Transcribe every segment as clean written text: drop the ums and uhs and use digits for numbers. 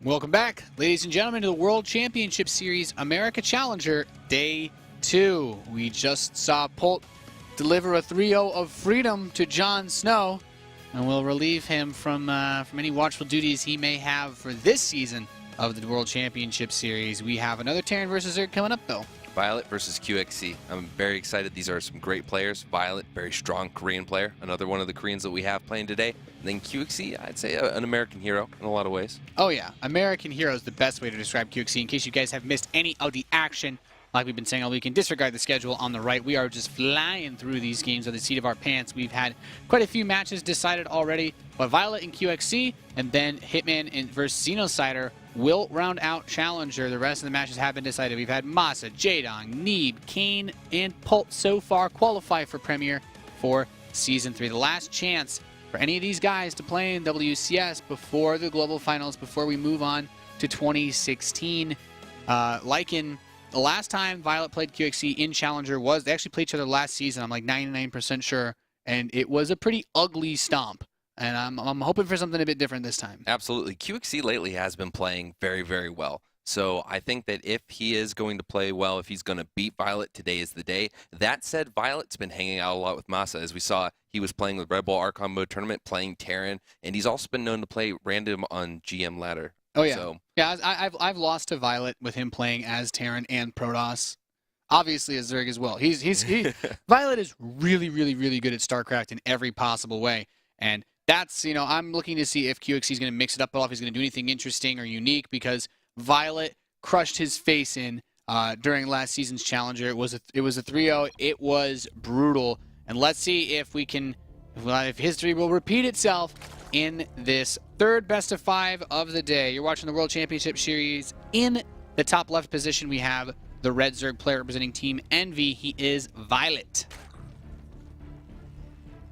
Welcome back, ladies and gentlemen, to the World Championship Series America Challenger Day 2. We just saw Polt deliver a 3-0 of freedom to Jon Snow, and we'll relieve him from any watchful duties he may have for this season of the World Championship Series. We have another Terran versus Zerg coming up, though. viOLet versus qxc. I'm very excited. These are some great players. viOLet, very strong Korean player. Another one of the Koreans that we have playing today. And then qxc, I'd say an American hero in a lot of ways. Oh yeah, American hero is the best way to describe qxc. In case you guys have missed any of the action, like we've been saying all week, and disregard the schedule on the right. We are just flying through these games at the seat of our pants. We've had quite a few matches decided already, but viOLet and qxc, and then Hitman versus Xenocider will round out Challenger. The rest of the matches have been decided. We've had Masa, Jaedong, Neeb, Kane, and Polt so far qualify for Premier for Season 3. The last chance for any of these guys to play in WCS before the Global Finals, before we move on to 2016. Like in the last time viOLet played qxc in Challenger was, they actually played each other last season, I'm like 99% sure, and it was a pretty ugly stomp. And I'm hoping for something a bit different this time. Absolutely. qxc lately has been playing very, very well. So I think that if he is going to play well, if he's going to beat viOLet, today is the day. That said, viOLet's been hanging out a lot with Masa. As we saw, he was playing with Red Bull Archon Mode Tournament, playing Terran, and he's also been known to play random on GM ladder. Oh, yeah. So, yeah, I've lost to viOLet with him playing as Terran and Protoss. Obviously as Zerg as well. viOLet is really, really, really good at StarCraft in every possible way. And that's, I'm looking to see if qxc is going to mix it up at all, if he's going to do anything interesting or unique, because viOLet crushed his face in during last season's Challenger. It was a 3-0. It was brutal. And let's see if if history will repeat itself in this third best of 5 of the day. You're watching the World Championship Series. In the top left position, we have the red Zerg player representing Team Envy. He is viOLet.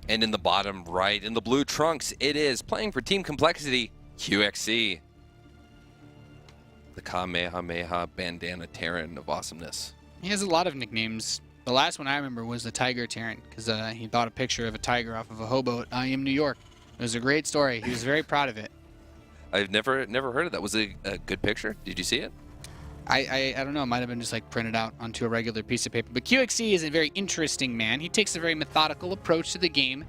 and in the bottom right, in the blue trunks, it is playing for Team Complexity, qxc. The Kamehameha Bandana Terran of awesomeness. He has a lot of nicknames. The last one I remember was the Tiger Terran, because he bought a picture of a tiger off of a hobo at I Am New York. It was a great story. He was very proud of it. I've never heard of that. Was it a good picture? Did you see it? I don't know. It might have been just like printed out onto a regular piece of paper. But qxc is a very interesting man. He takes a very methodical approach to the game.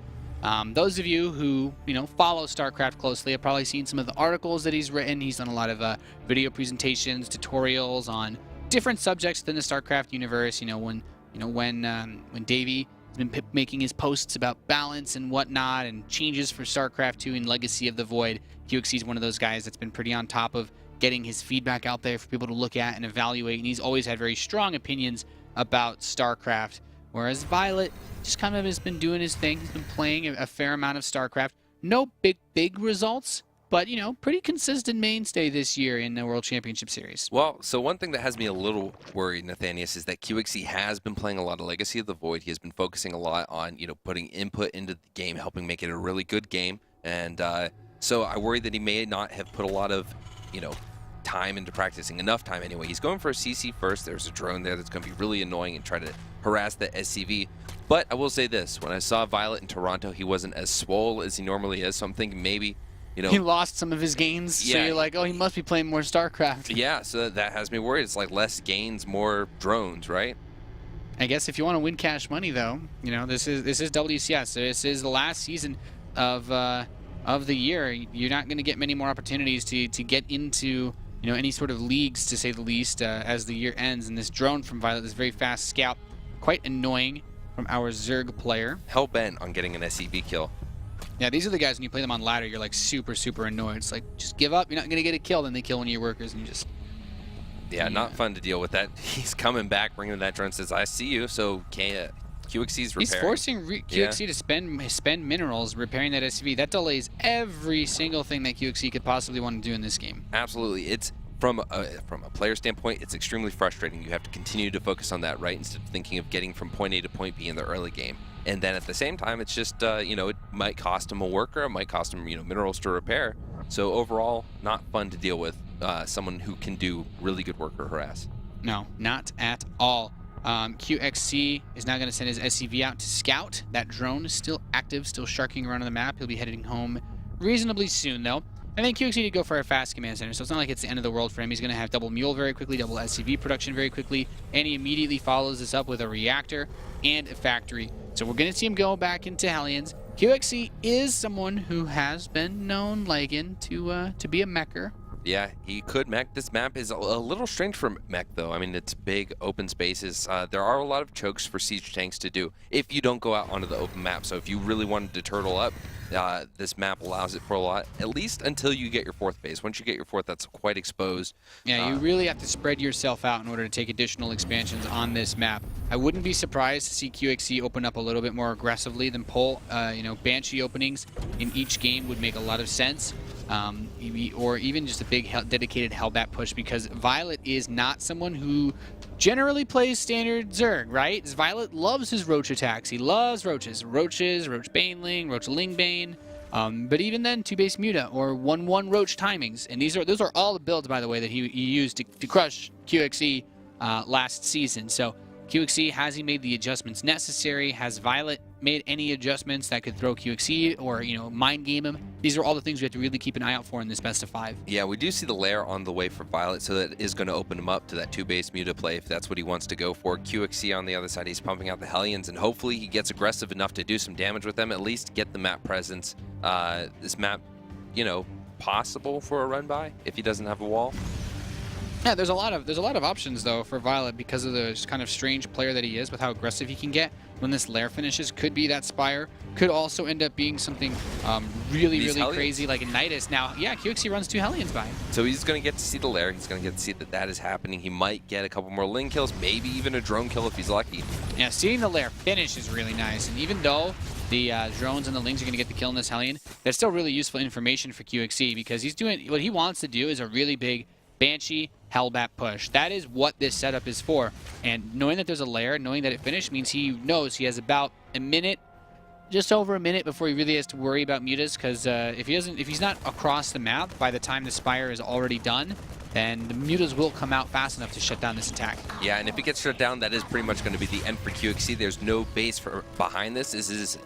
Those of you who follow StarCraft closely have probably seen some of the articles that he's written. He's done a lot of video presentations, tutorials on different subjects within the StarCraft universe. When Davey has been making his posts about balance and whatnot and changes for StarCraft 2 and Legacy of the Void, qxc is one of those guys that's been pretty on top of getting his feedback out there for people to look at and evaluate. And he's always had very strong opinions about StarCraft. Whereas viOLet just kind of has been doing his thing. He's been playing a fair amount of StarCraft. No big results, but, pretty consistent mainstay this year in the World Championship Series. Well, so one thing that has me a little worried, Nathanius, is that qxc has been playing a lot of Legacy of the Void. He has been focusing a lot on, putting input into the game, helping make it a really good game. And so I worry that he may not have put a lot of, time into practicing, enough time anyway. He's going for a CC first. There's a drone there that's going to be really annoying and try to harass the SCV. But I will say this, when I saw viOLet in Toronto, he wasn't as swole as he normally is, so I'm thinking maybe, he lost some of his gains, yeah. So you're like, oh, he must be playing more StarCraft. Yeah, so that has me worried. It's like less gains, more drones, right? I guess if you want to win cash money, though, this is WCS. This is the last season of the year. You're not going to get many more opportunities to get into any sort of leagues, to say the least, as the year ends. And this drone from viOLet, this very fast scout, quite annoying from our Zerg player. Hell-bent on getting an SCV kill. Yeah, these are the guys, when you play them on ladder, you're like super annoyed. It's like, just give up. You're not going to get a kill. Then they kill one of your workers, and you just... Yeah, not fun to deal with that. He's coming back, bringing that drone, says, I see you, so qxc's repairing. He's forcing qxc to spend minerals repairing that SCV. That delays every single thing that qxc could possibly want to do in this game. Absolutely. It's from a player standpoint, it's extremely frustrating. You have to continue to focus on that, right, instead of thinking of getting from point A to point B in the early game. And then at the same time, it's just, it might cost him a worker, it might cost him, minerals to repair. So overall, not fun to deal with someone who can do really good work or harass. No, not at all. qxc is now going to send his SCV out to scout. That drone is still active, still sharking around on the map. He'll be heading home reasonably soon, though. I think QXC did go for a fast command center, so it's not like it's the end of the world for him. He's going to have double Mule very quickly, double SCV production very quickly, and he immediately follows this up with a reactor and a factory. So we're going to see him go back into Hellions. QXC is someone who has been known, Lagan, to be a mecher. Yeah, he could mech. This map is a little strange for mech, though. I mean, it's big, open spaces. There are a lot of chokes for siege tanks to do if you don't go out onto the open map. So if you really wanted to turtle up, this map allows it for a lot, at least until you get your 4th base. Once you get your 4th, that's quite exposed. Yeah, you really have to spread yourself out in order to take additional expansions on this map. I wouldn't be surprised to see QXC open up a little bit more aggressively than pull. Banshee openings in each game would make a lot of sense. Or even just a big dedicated Hellbat push, because viOLet is not someone who generally plays standard Zerg, right? viOLet loves his Roach attacks. He loves Roaches. Roach Baneling, Roach Lingbane. But even then, 2-base Muta or 1-1 Roach timings. And those are all the builds, by the way, that he used to crush QXC last season. So QXC, has he made the adjustments necessary? Has viOLet made any adjustments that could throw QXC or, mind game him? These are all the things we have to really keep an eye out for in this best of 5. Yeah, we do see the lair on the way for viOLet, so that is going to open him up to that 2-base Muta play if that's what he wants to go for. QXC on the other side, he's pumping out the Hellions, and hopefully he gets aggressive enough to do some damage with them, at least get the map presence. This map, possible for a run by if he doesn't have a wall. Yeah, there's a lot of options though for viOLet because of the kind of strange player that he is with how aggressive he can get when this lair finishes. Could be that Spire, could also end up being something really crazy like a Nidus. Now, yeah, QXC runs 2 Hellions by him. So he's going to get to see the lair. He's going to get to see that is happening. He might get a couple more Ling kills, maybe even a drone kill if he's lucky. Yeah, seeing the lair finish is really nice, and even though the drones and the Lings are going to get the kill in this Hellion, that's still really useful information for QXC, because he's doing what he wants to do is a really big Banshee Hellbat push. That is what this setup is for. And knowing that there's a lair, knowing that it finished, means he knows he has about a minute, just over a minute, before he really has to worry about mutas. Because if he's not across the map by the time the Spire is already done, then the mutas will come out fast enough to shut down this attack. Yeah, and if it gets shut down, that is pretty much going to be the end for QXC. There's no base behind this. This is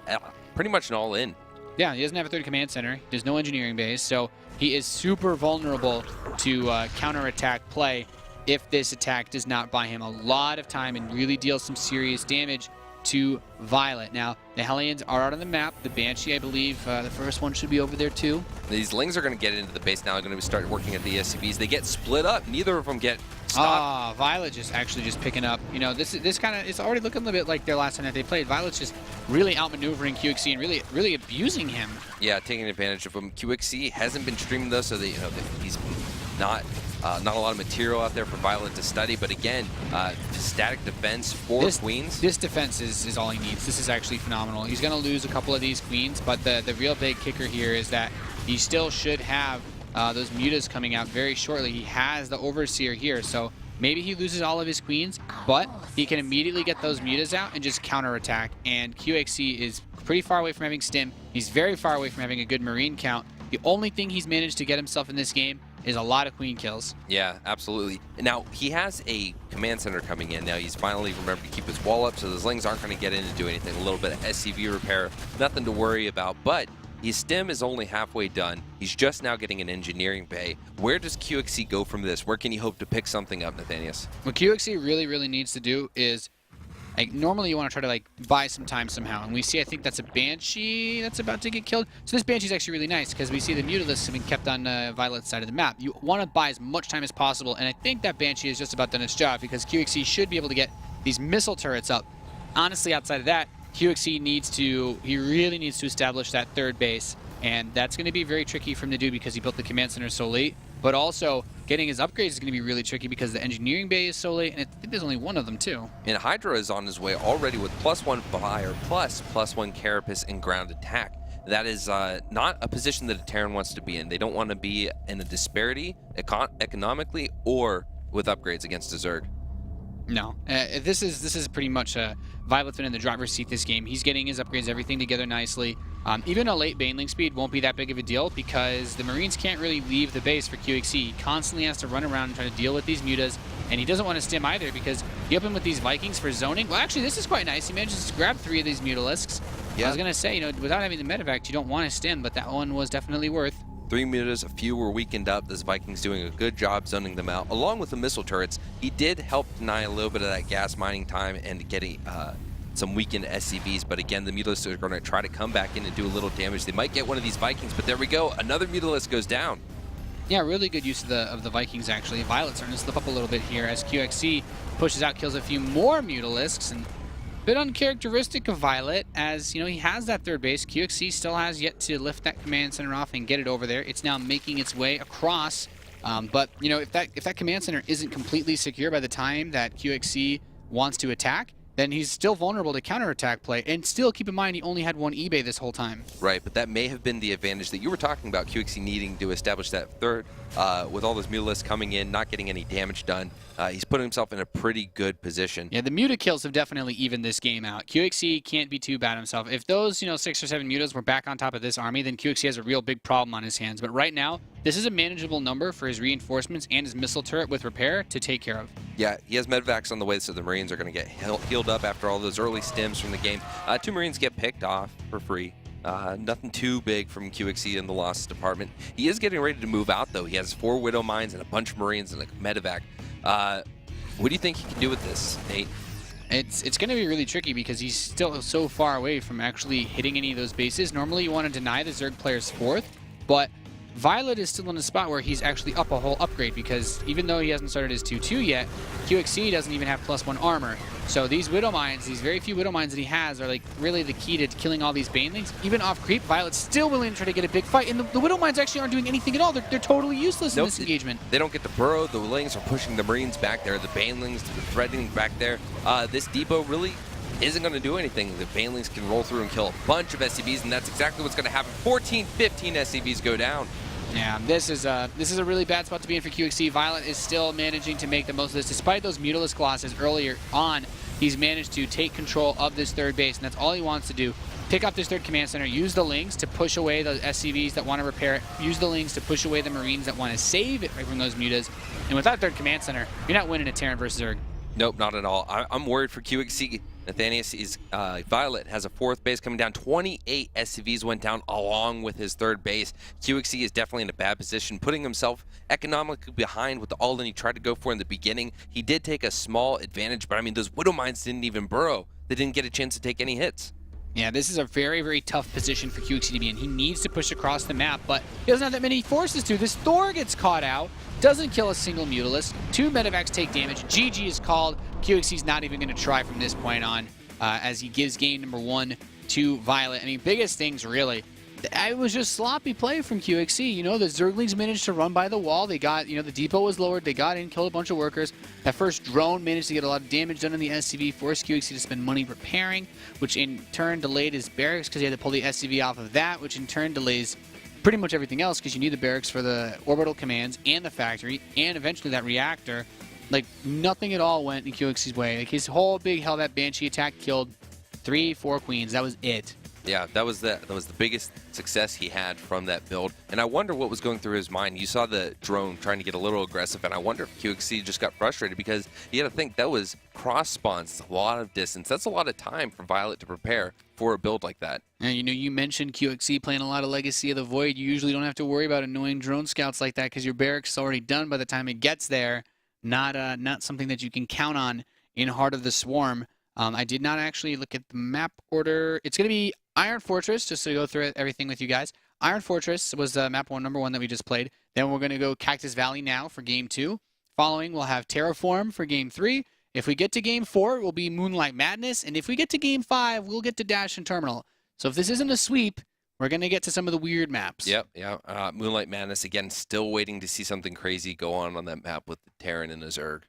pretty much an all-in. Yeah, he doesn't have a 3rd command center. There's no engineering base, so he is super vulnerable to counterattack play if this attack does not buy him a lot of time and really deals some serious damage to viOLet. Now, the Hellions are out on the map. The Banshee, I believe, the first one should be over there too. These Lings are going to get into the base now. They're going to start working at the SCVs. They get split up. Neither of them get stopped. viOLet just picking up. This kind of, it's already looking a little bit like their last time that they played. viOLet's just really outmaneuvering QXC and really abusing him. Yeah, taking advantage of him. QXC hasn't been streaming though, so he's not a lot of material out there for viOLet to study. But again, static defense for queens. This defense is all he needs. This is actually phenomenal. He's going to lose a couple of these queens, but the real big kicker here is that he still should have those mutas coming out very shortly. He has the Overseer here, so maybe he loses all of his queens, but he can immediately get those mutas out and just counterattack. And QXC is pretty far away from having stim. He's very far away from having a good Marine count. The only thing he's managed to get himself in this game is a lot of queen kills. Yeah, absolutely. Now, he has a command center coming in. Now, he's finally remembered to keep his wall up, so those Lings aren't going to get in and do anything. A little bit of SCV repair, nothing to worry about, but his stim is only halfway done. He's just now getting an engineering bay. Where does QXC go from this? Where can he hope to pick something up, Nathanius? What QXC really needs to do is, normally you want to try to buy some time somehow, and we see, I think that's a Banshee that's about to get killed. So this Banshee's actually really nice because we see the Mutalisks have been kept on viOLet's side of the map. You want to buy as much time as possible, and I think that Banshee has just about done its job because QXC should be able to get these missile turrets up. Honestly, outside of that, QXC really needs to establish that 3rd base, and that's going to be very tricky for him to do because he built the command center so late. But also, getting his upgrades is going to be really tricky because the engineering bay is so late, and I think there's only one of them, too. And Hydra is on his way already with +1 Fire, +1 Carapace, and ground attack. That is not a position that a Terran wants to be in. They don't want to be in a disparity economically or with upgrades against a Zerg. No, this is pretty much viOLet's been in the driver's seat this game. He's getting his upgrades, everything together nicely. Even a late Baneling speed won't be that big of a deal because the Marines can't really leave the base for QXC. He constantly has to run around and try to deal with these mutas, and he doesn't want to stim either because he opened with these Vikings for zoning. Well, actually, this is quite nice. He manages to grab 3 of these Mutalisks. Yeah. I was going to say, without having the medevac, you don't want to stim, but that one was definitely worth. 3 mutas, a few were weakened up. This Vikings doing a good job zoning them out. Along with the missile turrets, he did help deny a little bit of that gas mining time and getting some weakened SCVs. But again, the Mutalisks are going to try to come back in and do a little damage. They might get one of these Vikings, but there we go. Another Mutalisk goes down. Yeah, really good use of the Vikings, actually. viOLet's starting to slip up a little bit here as qxc pushes out, kills a few more Mutalisks, and a bit uncharacteristic of viOLet, as, he has that third base. qxc still has yet to lift that command center off and get it over there. It's now making its way across, but, if that command center isn't completely secure by the time that qxc wants to attack, then he's still vulnerable to counterattack play. And still, keep in mind, he only had one eBay this whole time. Right, but that may have been the advantage that you were talking about, qxc needing to establish that third, with all those Mutalisks coming in, not getting any damage done. He's putting himself in a pretty good position. Yeah, the Muta kills have definitely evened this game out. qxc can't be too bad himself. If those, 6 or 7 Mutas were back on top of this army, then qxc has a real big problem on his hands. But right now, this is a manageable number for his reinforcements and his missile turret with repair to take care of. Yeah, he has medvacs on the way, so the Marines are going to get healed up after all those early stims from the game. 2 Marines get picked off for free. Nothing too big from qxc in the losses department. He is getting ready to move out, though. He has 4 Widow Mines and a bunch of Marines and a medevac. What do you think he can do with this, Nate? It's going to be really tricky because he's still so far away from actually hitting any of those bases. Normally, you want to deny the Zerg player's 4th, but viOLet is still in a spot where he's actually up a whole upgrade, because even though he hasn't started his 2-2 yet, qxc doesn't even have +1 armor. So these Widow Mines, these very few Widow Mines that he has, are like really the key to killing all these Banelings. Even off creep, viOLet's still willing to try to get a big fight, and the Widow Mines actually aren't doing anything at all. They're totally useless in this engagement. They don't get to burrow. The Lings are pushing the Marines back there. The Banelings are threatening back there. This depot really isn't going to do anything. The Banelings can roll through and kill a bunch of SCVs, and that's exactly what's going to happen. 14, 15 SCVs go down. Yeah, this is a really bad spot to be in for qxc. viOLet is still managing to make the most of this. Despite those Mutalisk losses earlier on, he's managed to take control of this third base, and that's all he wants to do. Pick up this third command center, use the Lings to push away those SCVs that want to repair it, use the Lings to push away the Marines that want to save it right from those Mutas. And with that third command center, you're not winning a Terran versus Zerg. Nope, not at all. I'm worried for qxc. Nathanius is viOLet has a 4th base coming down. 28 SCVs went down along with his 3rd base. qxc is definitely in a bad position, putting himself economically behind with the all-in he tried to go for in the beginning. He did take a small advantage, but I mean, those Widow Mines didn't even burrow. They didn't get a chance to take any hits. Yeah, this is a very, very tough position for qxc to be in. He needs to push across the map, but he doesn't have that many forces to. This Thor gets caught out, doesn't kill a single Mutalisk. 2 medevacs take damage. GG is called. qxc's not even going to try from this point on, as he gives game number 1 to viOLet. I mean, biggest things, really. It was just sloppy play from qxc. The Zerglings managed to run by the wall. They got, the depot was lowered. They got in, killed a bunch of workers. That first drone managed to get a lot of damage done on the SCV, forced qxc to spend money repairing, which in turn delayed his barracks because he had to pull the SCV off of that, which in turn delays pretty much everything else because you need the barracks for the orbital commands and the factory and eventually that reactor. Like, nothing at all went in qxc's way. Like, his whole big that Banshee attack killed 3-4 queens. That was it. Yeah, that was the biggest success he had from that build. And I wonder what was going through his mind. You saw the drone trying to get a little aggressive, and I wonder if qxc just got frustrated because you got to think that was cross spawns, a lot of distance. That's a lot of time for viOLet to prepare for a build like that. And you mentioned qxc playing a lot of Legacy of the Void. You usually don't have to worry about annoying drone scouts like that because your barracks is already done by the time it gets there. Not something that you can count on in Heart of the Swarm. I did not actually look at the map order. It's going to be Iron Fortress, just to go through everything with you guys. Iron Fortress was map number 1 that we just played. Then we're going to go Cactus Valley now for game 2. Following, we'll have Terraform for game 3. If we get to game 4, it will be Moonlight Madness. And if we get to game 5, we'll get to Dash and Terminal. So if this isn't a sweep, we're going to get to some of the weird maps. Yep, yeah. Moonlight Madness, again, still waiting to see something crazy go on that map with the Terran and the Zerg.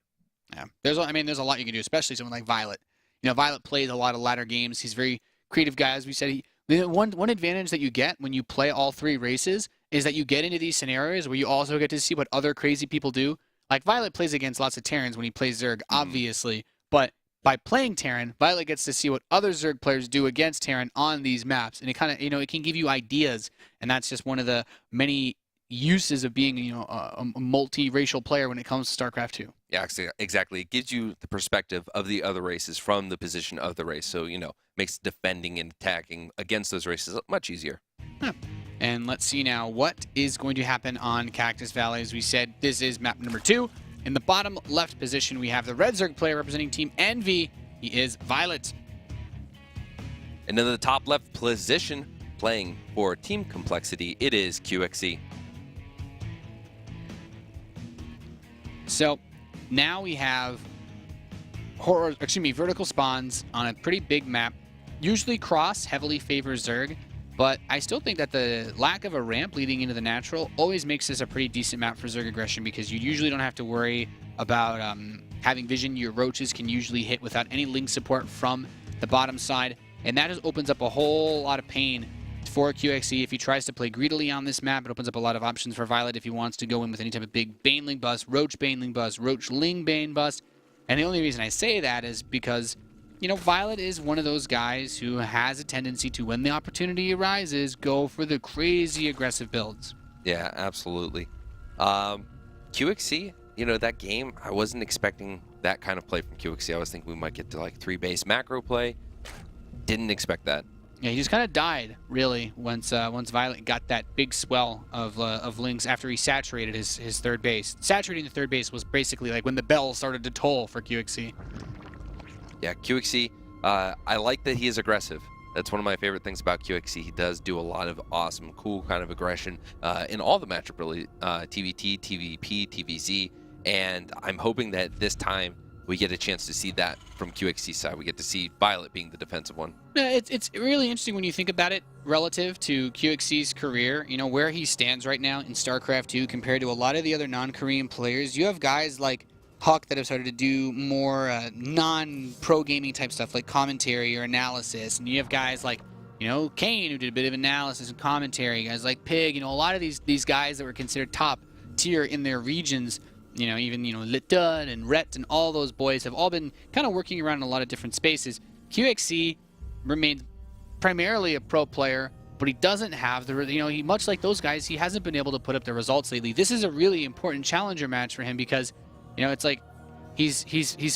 Yeah, there's a lot you can do, especially someone like viOLet. viOLet plays a lot of ladder games. He's a very creative guy, as we said. One advantage that you get when you play all 3 races is that you get into these scenarios where you also get to see what other crazy people do. Like, viOLet plays against lots of Terrans when he plays Zerg, obviously, but by playing Terran, viOLet gets to see what other Zerg players do against Terran on these maps, and it kind of, it can give you ideas, and that's just one of the many uses of being, a multi-racial player when it comes to StarCraft 2. Yeah, exactly. It gives you the perspective of the other races from the position of the race, so, makes defending and attacking against those races much easier. Yeah. And let's see now what is going to happen on Cactus Valley. As we said, this is map number 2. In the bottom left position, we have the Red Zerg player representing Team Envy. He is viOLet. And in the top left position, playing for Team Complexity, it is qxc. So now we have vertical spawns on a pretty big map. Usually cross heavily favors Zerg, but I still think that the lack of a ramp leading into the natural always makes this a pretty decent map for Zerg aggression, because you usually don't have to worry about having vision. Your roaches can usually hit without any link support from the bottom side, and that just opens up a whole lot of pain for qxc. If he tries to play greedily on this map, it opens up a lot of options for viOLet if he wants to go in with any type of big Baneling bust, Roach Baneling bust, Roach Ling Bane bust. And the only reason I say that is because, you know, viOLet is one of those guys who has a tendency to, when the opportunity arises, go for the crazy aggressive builds. Yeah, absolutely. qxc, you know, that game, I wasn't expecting that kind of play from qxc. I was thinking we might get to like 3-base macro play. Didn't expect that. Yeah, he just kind of died, really, once viOLet got that big swell of links after he saturated his third base. Saturating the third base was basically like when the bell started to toll for qxc. Yeah, qxc, I like that he is aggressive. That's one of my favorite things about qxc. He does do a lot of awesome, cool kind of aggression in all the matchup, really. TVT, TVP, TVZ, and I'm hoping that this time we get a chance to see that from qxc's side. We get to see viOLet being the defensive one. Yeah, it's really interesting when you think about it relative to qxc's career, you know, where he stands right now in StarCraft 2 compared to a lot of the other non-Korean players. You have guys like Huck that have started to do more non-pro gaming type stuff like commentary or analysis, and you have guys like, you know, Kane, who did a bit of analysis and commentary, guys like Pig, you know, a lot of these guys that were considered top tier in their regions. You know, even, you know, Litdud and Rhett and all those boys have all been kind of working around in a lot of different spaces. qxc remains primarily a pro player, but he doesn't have the, you know, he, much like those guys, he hasn't been able to put up the results lately. This is a really important challenger match for him because, you know, it's like he's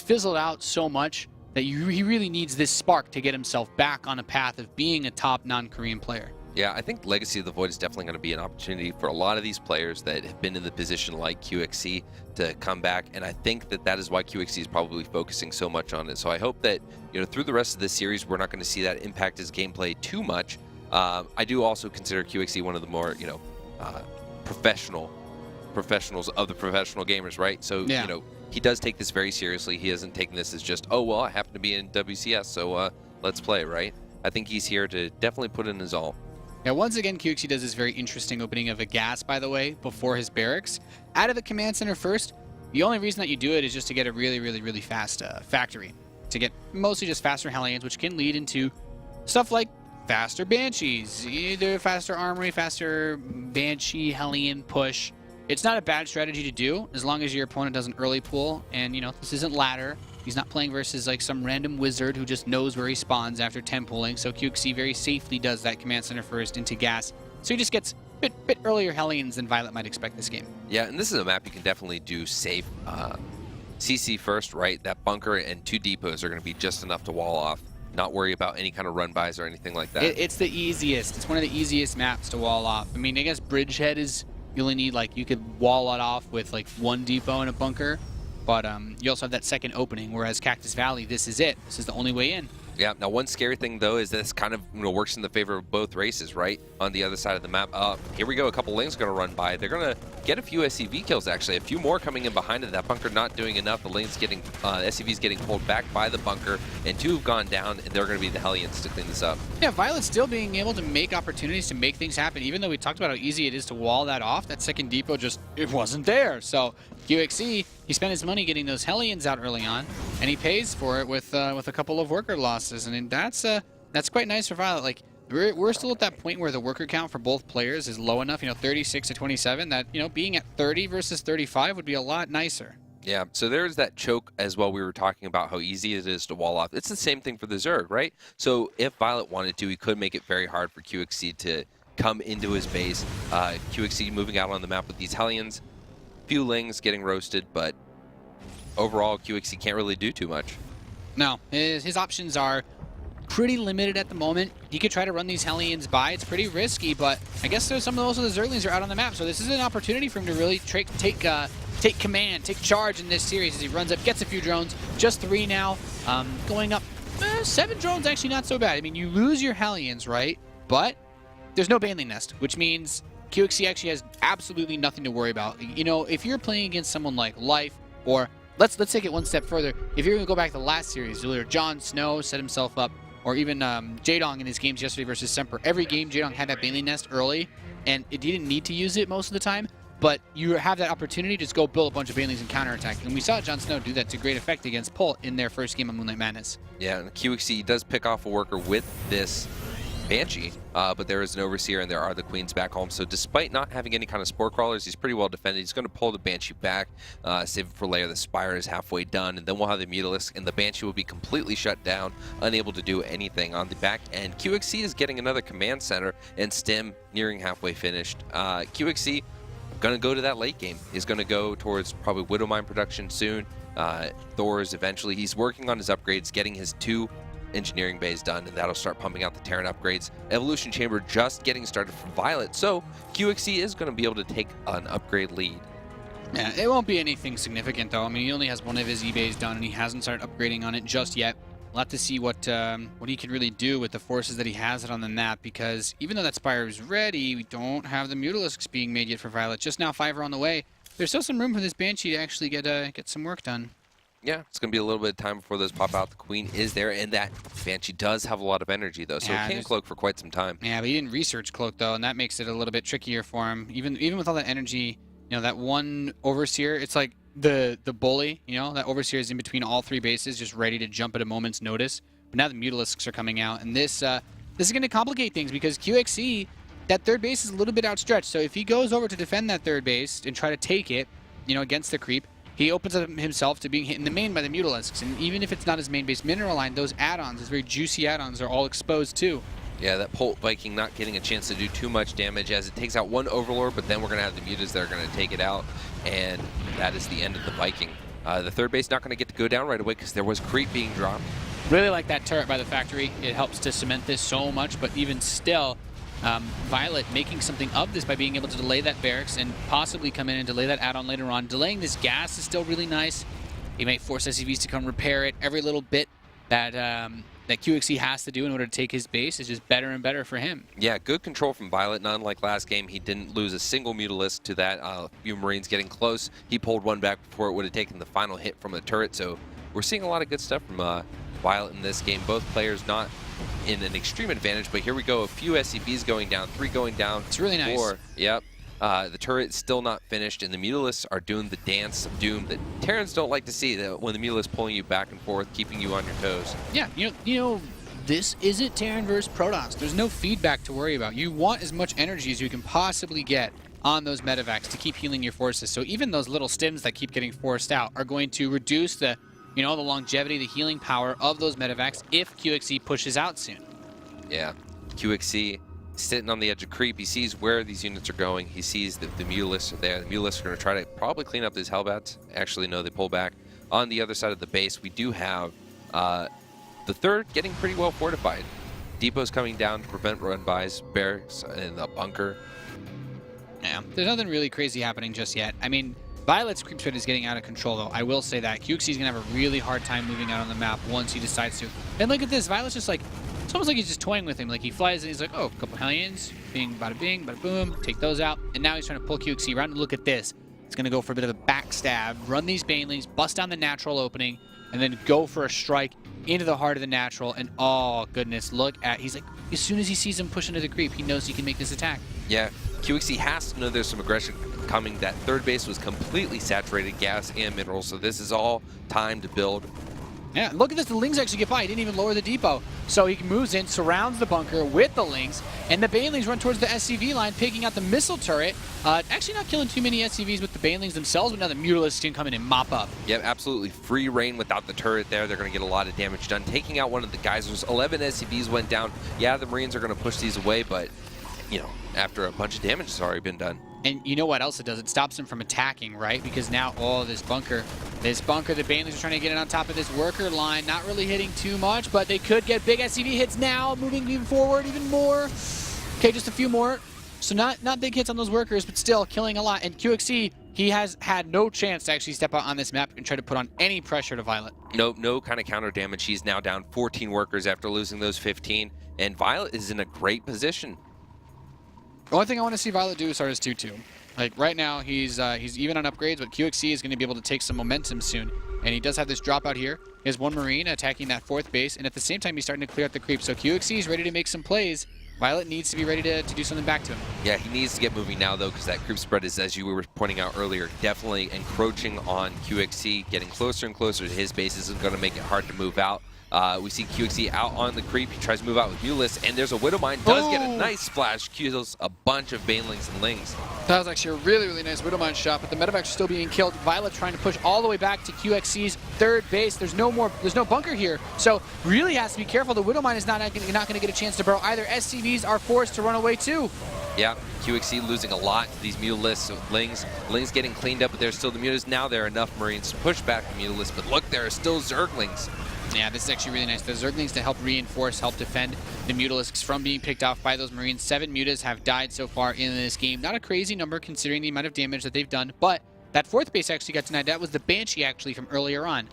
fizzled out so much that he really needs this spark to get himself back on a path of being a top non-Korean player. Yeah, I think Legacy of the Void is definitely going to be an opportunity for a lot of these players that have been in the position like qxc to come back, and I think that is why qxc is probably focusing so much on it. So I hope that, you know, through the rest of this series, we're not going to see that impact his gameplay too much. I do also consider qxc one of the more, you know, professionals of the professional gamers, right? So, yeah, you know, he does take this very seriously. He hasn't taken this as just, oh, well, I happen to be in WCS, so let's play, right? I think he's here to definitely put in his all. Now, once again, qxc does this very interesting opening of a gas, by the way, before his barracks. Out of the command center first, the only reason that you do it is just to get a really fast factory. To get mostly just faster Hellions, which can lead into stuff like faster Banshees, either faster Armory, faster Banshee, Hellion push. It's not a bad strategy to do, as long as your opponent doesn't early pull, and, you know, this isn't ladder. He's not playing versus like some random wizard who just knows where he spawns after 10 pulling, so qxc very safely does that command center first into gas. So he just gets a bit earlier Hellions than viOLet might expect this game. Yeah, and this is a map you can definitely do safe. CC first, right? That bunker and 2 depots are going to be just enough to wall off. Not worry about any kind of run-bys or anything like that. It's the easiest. It's one of the easiest maps to wall off. I mean, I guess Bridgehead is, you only need, like, you could wall it off with like 1 depot and a bunker. But you also have that second opening, whereas Cactus Valley, this is it. This is the only way in. Yeah, now one scary thing, though, is this kind of, you know, works in the favor of both races, right? On the other side of the map. Here we go. A couple lanes going to run by. They're going to get a few SCV kills, actually. A few more coming in behind it. That bunker not doing enough. The lane's getting, SCV's getting pulled back by the bunker, and 2 have gone down, and they're going to be the Hellions to clean this up. Yeah, viOLet's still being able to make opportunities to make things happen, even though we talked about how easy it is to wall that off. That second depot just, it wasn't there. So qxc, he spent his money getting those Hellions out early on, and he pays for it with a couple of worker losses, and that's quite nice for viOLet. Like, we're still at that point where the worker count for both players is low enough, you know, 36 to 27, that, you know, being at 30 versus 35 would be a lot nicer. Yeah, so there's that choke as well. We were talking about how easy it is to wall off. It's the same thing for the Zerg, right? So if viOLet wanted to, he could make it very hard for qxc to come into his base. qxc moving out on the map with these Hellions. Few Lings getting roasted, but overall qxc can't really do too much. No, his options are pretty limited at the moment. He could try to run these Hellions by. It's pretty risky, but I guess there's some of those of the Zerglings are out on the map, so this is an opportunity for him to really take command, take charge in this series as he runs up, gets a few drones, just 3 now, going up 7 drones, actually not so bad. I mean, you lose your Hellions, right? But there's no Baneling Nest, which means qxc actually has absolutely nothing to worry about. You know, if you're playing against someone like Life, or let's take it one step further. If you're going to go back to the last series, either Jon Snow set himself up, or even Jaedong in his games yesterday versus Semper. Every game, Jaedong had that Baneling Nest early, and he didn't need to use it most of the time, but you have that opportunity to just go build a bunch of Banelings and counterattack. And we saw Jon Snow do that to great effect against Pult in their first game of Moonlight Madness. Yeah, and qxc does pick off a worker with this Banshee, but there is an Overseer and there are the Queens back home. So despite not having any kind of Spore Crawlers, he's pretty well defended. He's going to pull the Banshee back, save it for later. The Spire is halfway done, and then we'll have the Mutalisk, and the Banshee will be completely shut down, unable to do anything on the back end. qxc is getting another command center, and Stim nearing halfway finished. qxc going to go to that late game. He's going to go towards probably Widowmine production soon. Thor's eventually. He's working on his upgrades, getting his 2 engineering bays done, and that'll start pumping out the Terran upgrades. Evolution Chamber just getting started for viOLet, so qxc is going to be able to take an upgrade lead. Yeah, it won't be anything significant though. I mean, he only has 1 of his E-bays done, and he hasn't started upgrading on it just yet. We'll have to see what he can really do with the forces that he has it on the map, because even though that Spire is ready, we don't have the Mutalisks being made yet for viOLet. Just now 5 are on the way. There's still some room for this Banshee to actually get some work done. Yeah, it's going to be a little bit of time before those pop out. The Queen is there, and that Banshee does have a lot of energy, though, so it can cloak for quite some time. Yeah, but he didn't research cloak, though, and that makes it a little bit trickier for him. Even with all that energy, you know, that one Overseer, it's like the bully, you know, that Overseer is in between all 3 bases, just ready to jump at a moment's notice. But now the Mutalisks are coming out, and this is going to complicate things, because qxc, that 3rd base is a little bit outstretched, so if he goes over to defend that 3rd base and try to take it, you know, against the creep, he opens up himself to being hit in the main by the Mutalisks, and even if it's not his main base mineral line, those add-ons, those very juicy add-ons, are all exposed too. Yeah, that Pult Viking not getting a chance to do too much damage, as it takes out 1 Overlord, but then we're going to have the Mutas that are going to take it out, and that is the end of the Viking. The 3rd base not going to get to go down right away because there was creep being dropped. Really like that turret by the factory. It helps to cement this so much, but even still, viOLet making something of this by being able to delay that barracks and possibly come in and delay that add-on later on. Delaying this gas is still really nice. He may force SCVs to come repair it. Every little bit that that qxc has to do in order to take his base is just better and better for him. Yeah, good control from viOLet. Not unlike last game, he didn't lose a single Mutalisk to that. A few Marines getting close. He pulled 1 back before it would have taken the final hit from the turret. So we're seeing a lot of good stuff from viOLet in this game. Both players not in an extreme advantage, but here we go. A few SCVs going down, 3 going down. It's really nice. 4. Yep. The turret's still not finished, and the Mutalisks are doing the dance of doom that Terrans don't like to see, that when the Mutalisk pulling you back and forth, keeping you on your toes. Yeah, you know, this isn't Terran versus Protoss. There's no feedback to worry about. You want as much energy as you can possibly get on those medevacs to keep healing your forces. So even those little stims that keep getting forced out are going to reduce the longevity, the healing power of those medevacs if qxc pushes out soon. Yeah, qxc sitting on the edge of creep. He sees where these units are going. He sees that the Mutalisks are there. The Mutalisks are going to try to probably clean up these Hellbats. Actually, no, they pull back. On the other side of the base, we do have the 3rd getting pretty well fortified. Depots coming down to prevent run-bys, barracks, and a bunker. Yeah, there's nothing really crazy happening just yet. I mean, viOLet's creep spread is getting out of control, though. I will say that. qxc is going to have a really hard time moving out on the map once he decides to. And look at this. viOLet's just like, it's almost like he's just toying with him. Like, he flies and he's like, oh, a couple Hellions, bing, bada boom, take those out. And now he's trying to pull qxc around. And look at this. It's going to go for a bit of a backstab, run these Banelings, bust down the natural opening, and then go for a strike into the heart of the natural. And oh, goodness, look at, he's like, as soon as he sees him push into the creep, he knows he can make this attack. Yeah, qxc has to know there's some aggression coming. That 3rd base was completely saturated gas and minerals, so this is all time to build. Yeah, look at this. The Lings actually get by. He didn't even lower the depot. So he moves in, surrounds the bunker with the Lings, and the Banelings run towards the SCV line, picking out the missile turret. Actually not killing too many SCVs with the Banelings themselves, but now the Mutalisks can come in and mop up. Yep, absolutely free reign without the turret there. They're going to get a lot of damage done. Taking out one of the geysers. 11 SCVs went down. Yeah, the Marines are going to push these away, but, you know, after a bunch of damage has already been done. And you know what else it does? It stops them from attacking, right? Because now, this bunker, the Banelings are trying to get it on top of this worker line. Not really hitting too much, but they could get big SCV hits now, moving even forward even more. Okay, just a few more. So not big hits on those workers, but still killing a lot. And qxc, he has had no chance to actually step out on this map and try to put on any pressure to viOLet. No kind of counter damage. He's now down 14 workers after losing those 15, and viOLet is in a great position. The only thing I want to see viOLet do is start his 2-2. Like right now, he's even on upgrades, but qxc is going to be able to take some momentum soon. And he does have this dropout here. He has one Marine attacking that 4th base, and at the same time, he's starting to clear out the creep. So qxc is ready to make some plays. viOLet needs to be ready to do something back to him. Yeah, he needs to get moving now, though, because that creep spread is, as you were pointing out earlier, definitely encroaching on qxc, getting closer and closer to his base. This is going to make it hard to move out. We see qxc out on the creep. He tries to move out with viOLet, and there's a Widowmine. Does get a nice splash. Kills a bunch of Banelings and Lings. That was actually a really, really nice Widowmine shot, but the Medevacs are still being killed. viOLet trying to push all the way back to qxc's 3rd base. There's no bunker here, so really has to be careful. The Widowmine is not going to get a chance to burrow either. SCVs are forced to run away too. Yeah, qxc losing a lot to these Mutalisks. Lings getting cleaned up, but there's still the Mutas. Now there are enough Marines to push back the Mutalisks, but look, there are still Zerglings. Yeah, this is actually really nice. The Zerglings to help reinforce, help defend the Mutalisks from being picked off by those Marines. 7 Mutas have died so far in this game. Not a crazy number considering the amount of damage that they've done, but that 4th base actually got denied. That was the Banshee actually from earlier on.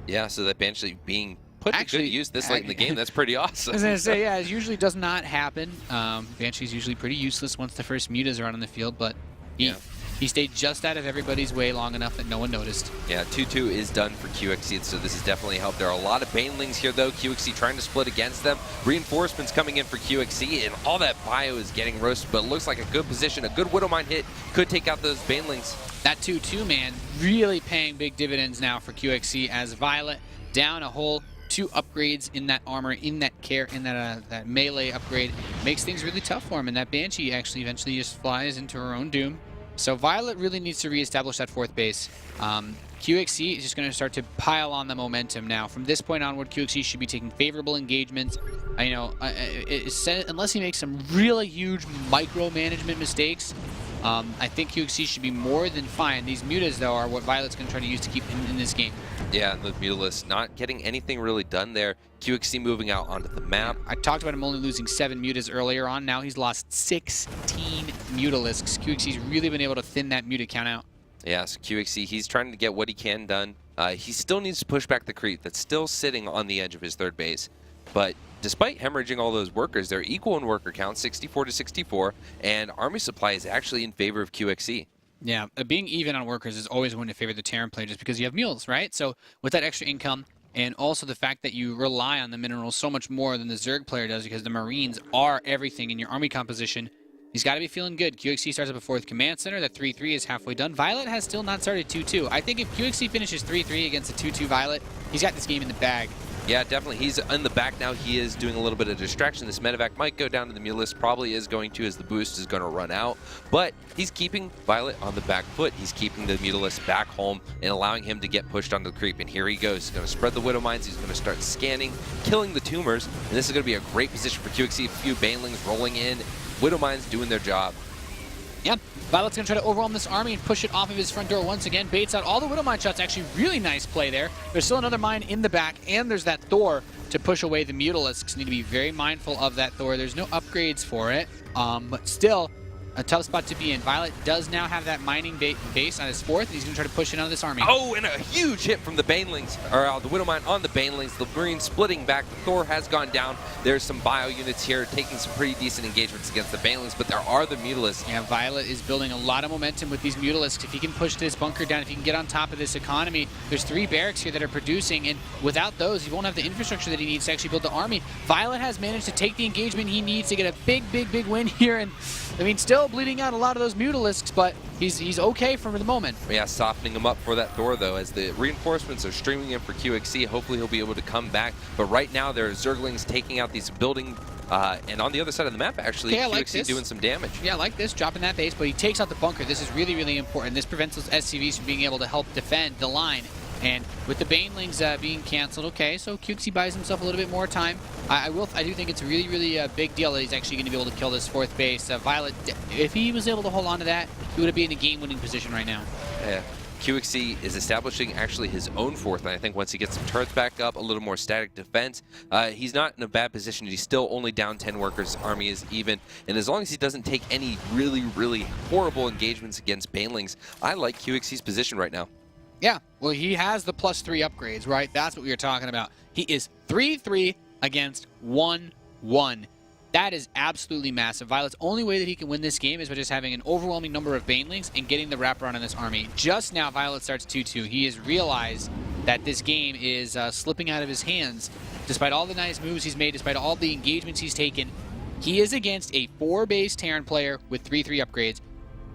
Yeah, so that Banshee being put to good use this late in the game, that's pretty awesome. I was going to say, yeah, it usually does not happen. Banshee's usually pretty useless once the first Mutas are out on the field, but he stayed just out of everybody's way long enough that no one noticed. Yeah, 2-2 is done for qxc, so this has definitely helped. There are a lot of Banelings here, though. qxc trying to split against them. Reinforcements coming in for qxc, and all that bio is getting roasted, but it looks like a good position. A good Widowmine hit could take out those Banelings. That 2-2, man, really paying big dividends now for qxc as viOLet down a whole 2 upgrades in that armor, in that care, in that melee upgrade. Makes things really tough for him, and that Banshee actually eventually just flies into her own doom. So viOLet really needs to reestablish that 4th base. qxc is just going to start to pile on the momentum now. From this point onward, qxc should be taking favorable engagements. Unless he makes some really huge micromanagement mistakes, I think qxc should be more than fine. These Mutas, though, are what viOLet's going to try to use to keep him in this game. Yeah, the Mutalisks not getting anything really done there. qxc moving out onto the map. I talked about him only losing 7 Mutas earlier on. Now he's lost 16 Mutalisks. qxc's really been able to thin that Muta count out. Yeah, so qxc, he's trying to get what he can done. He still needs to push back the creep that's still sitting on the edge of his 3rd base. But despite hemorrhaging all those workers, they're equal in worker count, 64 to 64, and army supply is actually in favor of qxc. Yeah, being even on workers is always going to favor the Terran player just because you have mules, right? So with that extra income, and also the fact that you rely on the minerals so much more than the Zerg player does because the Marines are everything in your army composition, he's got to be feeling good. qxc starts up a 4th command center. That 3-3 is halfway done. viOLet has still not started 2-2. I think if qxc finishes 3-3 against a 2-2 viOLet, he's got this game in the bag. Yeah, definitely. He's in the back now. He is doing a little bit of distraction. This medevac might go down to the Mutalisk. Probably is going to, as the boost is going to run out. But he's keeping viOLet on the back foot. He's keeping the Mutalisk back home and allowing him to get pushed onto the creep. And here he goes. He's going to spread the Widowmines. He's going to start scanning, killing the tumors. And this is going to be a great position for qxc. A few Banelings rolling in. Widowmines doing their job. Yep, viOLet's going to try to overwhelm this army and push it off of his front door once again. Baits out all the Widowmine shots. Actually, really nice play there. There's still another mine in the back, and there's that Thor to push away the Mutalisks. Need to be very mindful of that Thor. There's no upgrades for it, but still a tough spot to be in. viOLet does now have that mining base on his 4th, and he's going to try to push it onto this army. Oh, and a huge hit from the Banelings, or the Widowmine on the Banelings. The Marine splitting back. The Thor has gone down. There's some bio units here taking some pretty decent engagements against the Banelings, but there are the Mutalisks. Yeah, viOLet is building a lot of momentum with these Mutalisks. If he can push this bunker down, if he can get on top of this economy, there's 3 barracks here that are producing, and without those, he won't have the infrastructure that he needs to actually build the army. viOLet has managed to take the engagement he needs to get a big win here, and I mean, still bleeding out a lot of those Mutalisks, but he's okay for the moment. Yeah, softening him up for that Thor, though, as the reinforcements are streaming in for qxc. Hopefully he'll be able to come back, but right now there are Zerglings taking out these building, and on the other side of the map, actually, okay, like qxc doing some damage. Yeah, I like this, dropping that base, but he takes out the bunker. This is really important. This prevents those SCVs from being able to help defend the line. And with the Banelings being canceled, okay, so qxc buys himself a little bit more time. I do think it's a really big deal that he's actually going to be able to kill this 4th base. viOLet, if he was able to hold on to that, he would be in a game-winning position right now. Yeah. qxc is establishing actually his own fourth line. I think once he gets some turrets back up, a little more static defense, he's not in a bad position. He's still only down 10 workers. Army is even. And as long as he doesn't take any really, really horrible engagements against Banelings, I like qxc's position right now. Yeah, well, he has the +3 upgrades, right? That's what we were talking about. He is 3-3 against 1-1. That is absolutely massive. Violet's only way that he can win this game is by just having an overwhelming number of Banelings and getting the wraparound on this army. Just now, Violet starts 2-2. He has realized that this game is slipping out of his hands. Despite all the nice moves he's made, despite all the engagements he's taken, he is against a 4-base Terran player with 3-3 upgrades.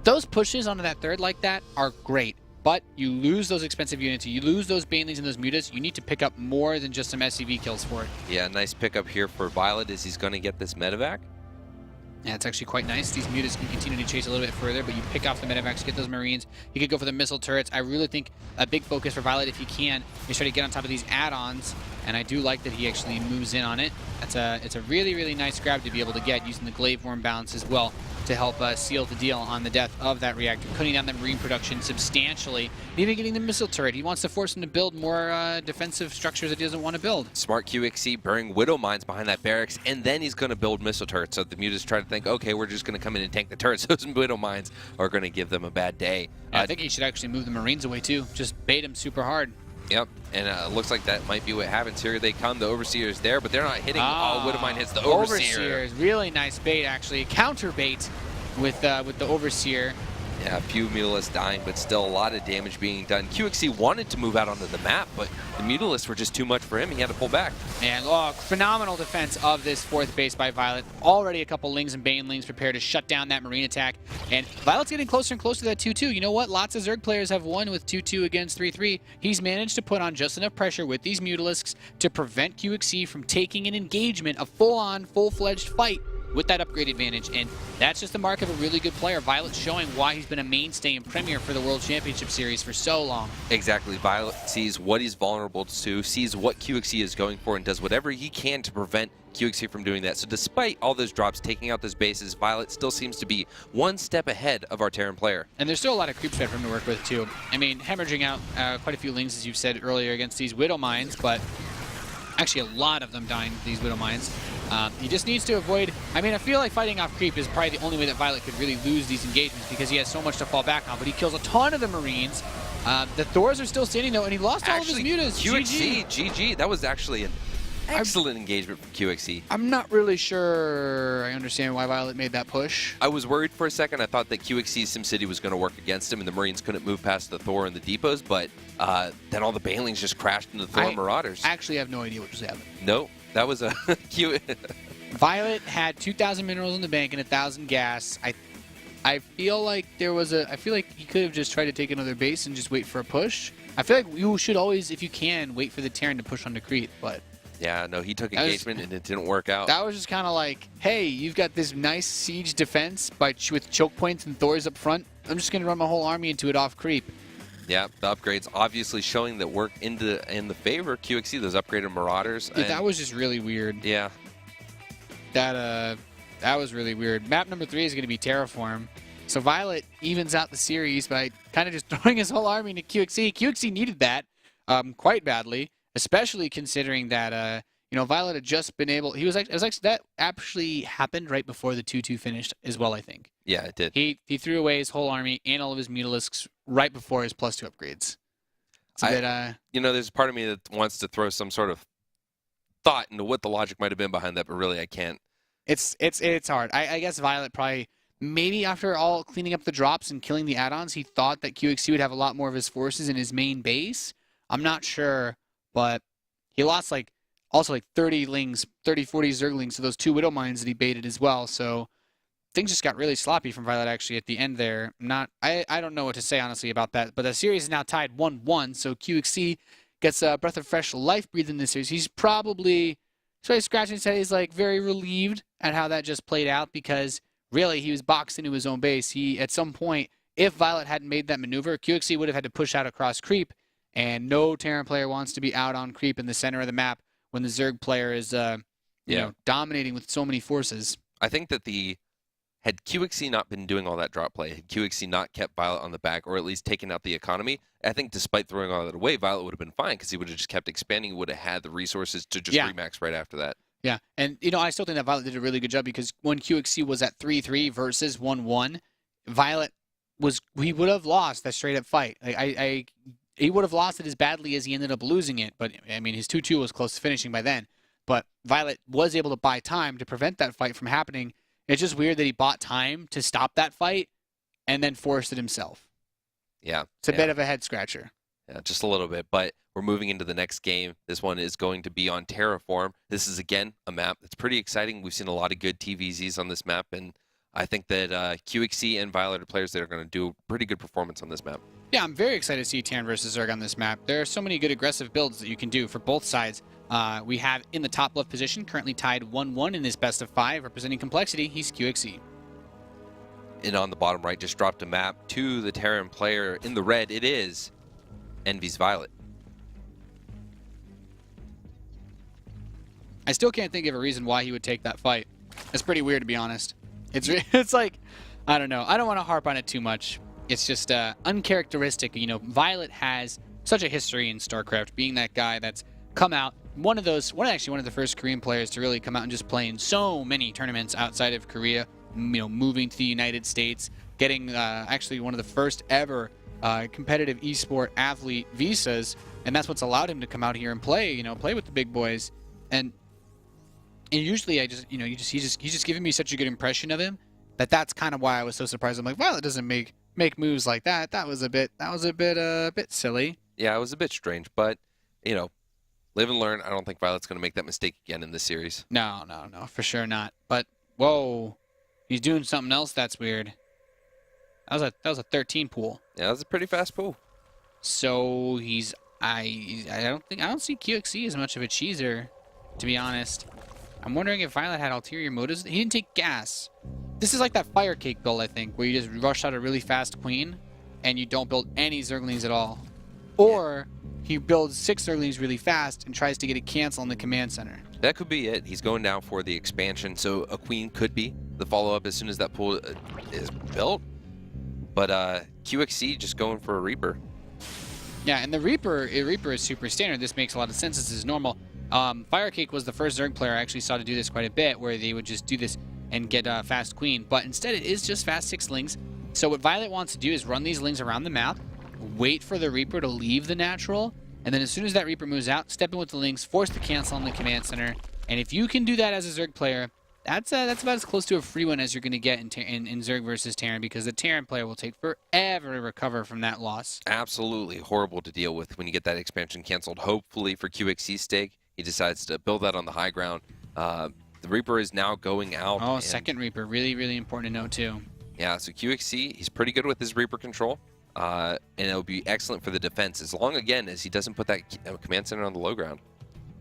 Those pushes onto that third like that are great. But you lose those expensive units, you lose those Banelings and those Mutas, you need to pick up more than just some SCV kills for it. Yeah, nice pickup here for Violet is he's going to get this medevac. Yeah, it's actually quite nice. These Mutas can continue to chase a little bit further, but you pick off the medevacs, get those Marines. You could go for the missile turrets. I really think a big focus for Violet, if you can, is try to get on top of these add-ons, and I do like that he actually moves in on it. It's a really, really nice grab to be able to get using the Glaive Worm bounce as well to help seal the deal on the death of that reactor, cutting down the Marine production substantially, and even getting the missile turret. He wants to force him to build more defensive structures that he doesn't want to build. Smart qxc burying Widow Mines behind that barracks, and then he's going to build missile turrets. So the Mutas try to think, okay, we're just going to come in and tank the turrets. Those Widow Mines are going to give them a bad day. I think he should actually move the Marines away too. Just bait him super hard. Yep, and it looks like that might be what happens. Here they come. The Overseer's there, but they're not hitting. Oh, Widow Mine hits the Overseer. Overseer is really nice bait, actually. Counter bait with the Overseer. Yeah, a few Mutalisks dying, but still a lot of damage being done. qxc wanted to move out onto the map, but the Mutalisks were just too much for him. He had to pull back. And phenomenal defense of this fourth base by Violet. Already a couple Lings and Banelings prepared to shut down that Marine attack. And Violet's getting closer and closer to that 2-2. You know what? Lots of Zerg players have won with 2-2 against 3-3. He's managed to put on just enough pressure with these Mutalisks to prevent qxc from taking an engagement, a full-on, full-fledged fight with that upgrade advantage, and that's just the mark of a really good player. Violet's showing why he's been a mainstay and premier for the World Championship Series for so long. Exactly. Violet sees what he's vulnerable to, sees what qxc is going for, and does whatever he can to prevent qxc from doing that. So despite all those drops, taking out those bases, Violet still seems to be one step ahead of our Terran player. And there's still a lot of creep spread for him to work with, too. I mean, hemorrhaging out quite a few Lings, as you've said earlier, against these Widow Mines, but actually a lot of them dying to these Widow Mines. He just needs to avoid... I mean, I feel like fighting off creep is probably the only way that Violet could really lose these engagements because he has so much to fall back on, but he kills a ton of the Marines. The Thors are still standing, though, and he lost all of his Mutas. qxc, GG. That was actually an excellent engagement from qxc. I'm not really sure I understand why Violet made that push. I was worried for a second. I thought that qxc's SimCity was going to work against him and the Marines couldn't move past the Thor and the depots, but then all the Banelings just crashed into the Thor Marauders. I actually have no idea what just happened. No, that was a Violet had 2,000 minerals in the bank and 1,000 gas. I feel like I feel like he could have just tried to take another base and just wait for a push. I feel like you should always, if you can, wait for the Terran to push onto creep, but... Yeah, no, he took engagement and it didn't work out. That was just kind of like, hey, you've got this nice siege defense with choke points and Thors up front. I'm just going to run my whole army into it off creep. Yeah, the upgrades obviously showing that work in the favor of qxc, those upgraded Marauders. Dude, that was just really weird. Yeah. That was really weird. Map number 3 is going to be Terraform. So Violet evens out the series by kind of just throwing his whole army into qxc. qxc needed that quite badly, especially considering that Violet had just been able. That actually happened right before the 2-2 finished as well. I think. Yeah, it did. He threw away his whole army and all of his Mutalisks right before his +2 upgrades. There's part of me that wants to throw some sort of thought into what the logic might have been behind that, but really I can't. It's hard. I guess Violet probably, maybe after all cleaning up the drops and killing the add-ons, he thought that qxc would have a lot more of his forces in his main base. I'm not sure, but he lost also 30 Lings, 30, 40 Zerglings to those 2 Widow Mines that he baited as well. So things just got really sloppy from Violet actually at the end there. I don't know what to say honestly about that, but the series is now tied 1-1, so qxc gets a breath of fresh life breathed in this series. He's probably scratching his head. He's very relieved at how that just played out because really he was boxed into his own base. He, at some point, if Violet hadn't made that maneuver, qxc would have had to push out across creep, and no Terran player wants to be out on creep in the center of the map when the Zerg player is dominating with so many forces. I think that had qxc not been doing all that drop play, had qxc not kept viOLet on the back, or at least taken out the economy, I think despite throwing all that away, viOLet would have been fine because he would have just kept expanding. He would have had the resources to just remax right after that. Yeah, and I still think that viOLet did a really good job because when qxc was at 3-3 versus 1-1, viOLet he would have lost that straight up fight. He would have lost it as badly as he ended up losing it, but I mean his 2-2 was close to finishing by then. But viOLet was able to buy time to prevent that fight from happening. It's just weird that he bought time to stop that fight and then forced it himself. Yeah. It's a bit of a head scratcher. Yeah, just a little bit, but we're moving into the next game. This one is going to be on Terraform. This is, again, a map that's pretty exciting. We've seen a lot of good TVZs on this map, and I think that qxc and viOLet are players that are going to do a pretty good performance on this map. Yeah, I'm very excited to see Terran versus Zerg on this map. There are so many good aggressive builds that you can do for both sides. We have in the top left position, currently tied 1-1 in this best of 5, representing Complexity. He's qxc. And on the bottom right, just dropped a map to the Terran player in the red. It is Envy's viOLet. I still can't think of a reason why he would take that fight. It's pretty weird, to be honest. It's like, I don't know. I don't want to harp on it too much. It's just uncharacteristic. viOLet has such a history in StarCraft, being that guy that's come out, one of the first Korean players to really come out and just play in so many tournaments outside of Korea, moving to the United States, getting actually one of the first ever competitive esport athlete visas, and that's what's allowed him to come out here and play with the big boys. And usually he's just giving me such a good impression of him that's kind of why I was so surprised. I'm like, viOLet doesn't make moves like that. That was a bit silly. Yeah, it was a bit strange, but live and learn. I don't think viOLet's going to make that mistake again in this series. No, for sure not. But whoa, he's doing something else that's weird. That was a 13 pool. Yeah, that was a pretty fast pool. So I don't see qxc as much of a cheeser, to be honest. I'm wondering if viOLet had ulterior motives. He didn't take gas. This is like that fire cake build, I think, where you just rush out a really fast queen and you don't build any Zerglings at all. Or he builds 6 Zerglings really fast and tries to get a cancel in the command center. That could be it. He's going down for the expansion, so a queen could be the follow-up as soon as that pool is built. But qxc just going for a Reaper. Yeah, and the Reaper is super standard. This makes a lot of sense. This is normal. Firecake was the first Zerg player I actually saw to do this quite a bit, where they would just do this and get a fast queen. But instead, it is just fast 6 lings. So what viOLet wants to do is run these lings around the map, wait for the Reaper to leave the natural, and then as soon as that Reaper moves out, step in with the lings, force the cancel on the command center. And if you can do that as a Zerg player, that's about as close to a free win as you're going to get in Zerg versus Terran, because the Terran player will take forever to recover from that loss. Absolutely horrible to deal with when you get that expansion canceled. Hopefully for qxc's stake, he decides to build that on the high ground. The Reaper is now going out. Oh, second Reaper. Really, really important to note, too. Yeah, so qxc, he's pretty good with his Reaper control. And it'll be excellent for the defense, as long, again, as he doesn't put that command center on the low ground.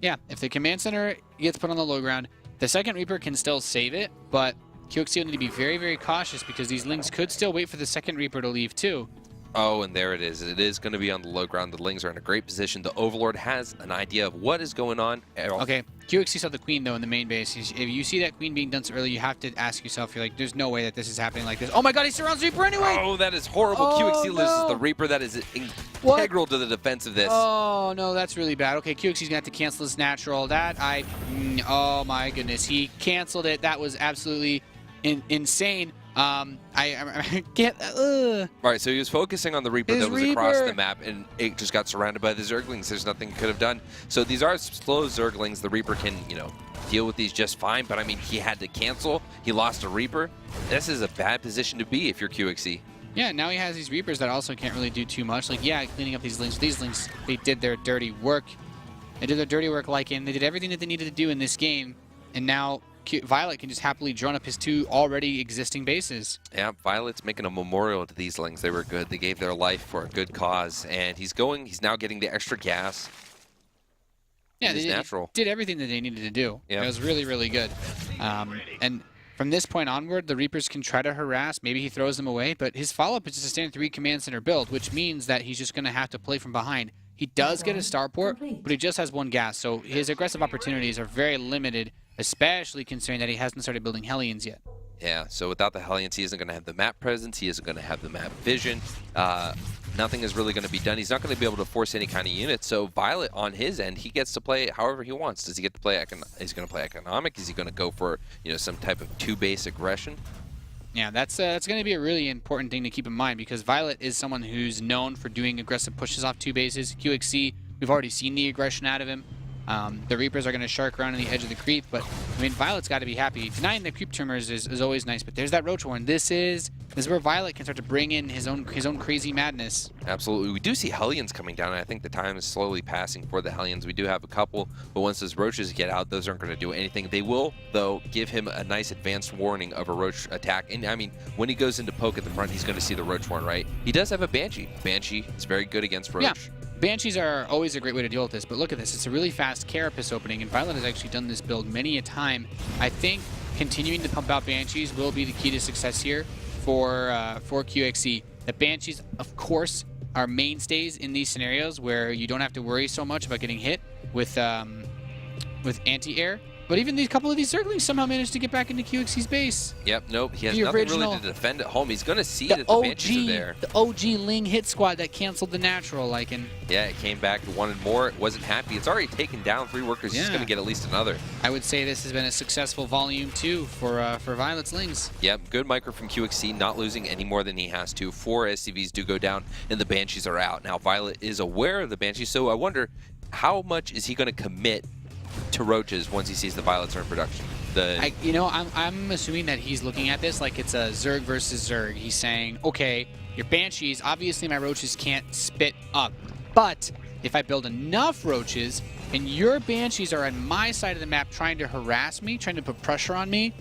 Yeah, if the command center gets put on the low ground, the second Reaper can still save it, but qxc will need to be very, very cautious because these lings could still wait for the second Reaper to leave, too. Oh, and there it is. It is going to be on the low ground. The lings are in a great position. The Overlord has an idea of what is going on. Okay, qxc saw the queen, though, in the main base. If you see that queen being done so early, you have to ask yourself, you're like, there's no way that this is happening like this. Oh my god, he surrounds Reaper anyway! Oh, that is horrible. qxc loses the Reaper. That is integral to the defense of this. Oh, no, that's really bad. Okay, qxc's going to have to cancel this natural. Oh my goodness, he canceled it. That was absolutely insane. I can't. All right, so he was focusing on the Reaper that was across the map, and it just got surrounded by the Zerglings. There's nothing he could have done. So these are slow Zerglings. The Reaper can, deal with these just fine, but I mean, he had to cancel. He lost a Reaper. This is a bad position to be if you're qxc. Yeah, now he has these Reapers that also can't really do too much. Like, yeah, cleaning up these lings. These lings, they did their dirty work. They did their dirty work they did everything that they needed to do in this game, and now viOLet can just happily drone up his 2 already existing bases. Yeah, viOLet's making a memorial to these lings. They were good. They gave their life for a good cause, and he's now getting the extra gas. Yeah, they did everything that they needed to do. Yep. It was really, really good. And from this point onward, the Reapers can try to harass. Maybe he throws them away, but his follow-up is just a standard 3 command center build, which means that he's just going to have to play from behind. He does get a starport, but he just has 1 gas, so his aggressive opportunities are very limited, especially considering that he hasn't started building Hellions yet. Yeah, so without the Hellions, he isn't going to have the map presence. He isn't going to have the map vision. Nothing is really going to be done. He's not going to be able to force any kind of unit. So viOLet, on his end, he gets to play however he wants. Does he get to play? Is he going to play economic? Is he going to go for some type of two-base aggression? Yeah, that's going to be a really important thing to keep in mind because viOLet is someone who's known for doing aggressive pushes off two bases. qxc, we've already seen the aggression out of him. The Reapers are going to shark around on the edge of the creep, but I mean, viOLet's got to be happy. Denying the creep tumors is always nice, but there's that Roach Horn. This is where viOLet can start to bring in his own crazy madness. Absolutely. We do see Hellions coming down, and I think the time is slowly passing for the Hellions. We do have a couple, but once those Roaches get out, those aren't going to do anything. They will, though, give him a nice advanced warning of a Roach attack. And, I mean, when he goes into poke at the front, he's going to see the Roach Horn, right? He does have a Banshee. Banshee is very good against Roach. Yeah. Banshees are always a great way to deal with this, but look at this. It's a really fast Carapace opening, and viOLet has actually done this build many a time. I think continuing to pump out Banshees will be the key to success here for qxc. The Banshees, of course, are mainstays in these scenarios where you don't have to worry so much about getting hit with anti-air. But even these couple of these Zerglings somehow managed to get back into qxc's base. Yep, nope. He has nothing really to defend at home. He's going to see that the Banshees are there. The OG Ling hit squad that canceled the natural, Yeah, it came back, wanted more, it wasn't happy. It's already taken down 3 workers. He's going to get at least another. I would say this has been a successful volume 2 for viOLet's Lings. Yep, good micro from qxc, not losing any more than he has to. 4 SCVs do go down, and the Banshees are out. Now, viOLet is aware of the Banshees, so I wonder how much is he going to commit to Roaches once he sees the violets are in production. I'm assuming that he's looking at this like it's a Zerg versus Zerg. He's saying, okay, your Banshees, obviously my Roaches can't spit up, but if I build enough Roaches and your Banshees are on my side of the map trying to harass me, trying to put pressure on me,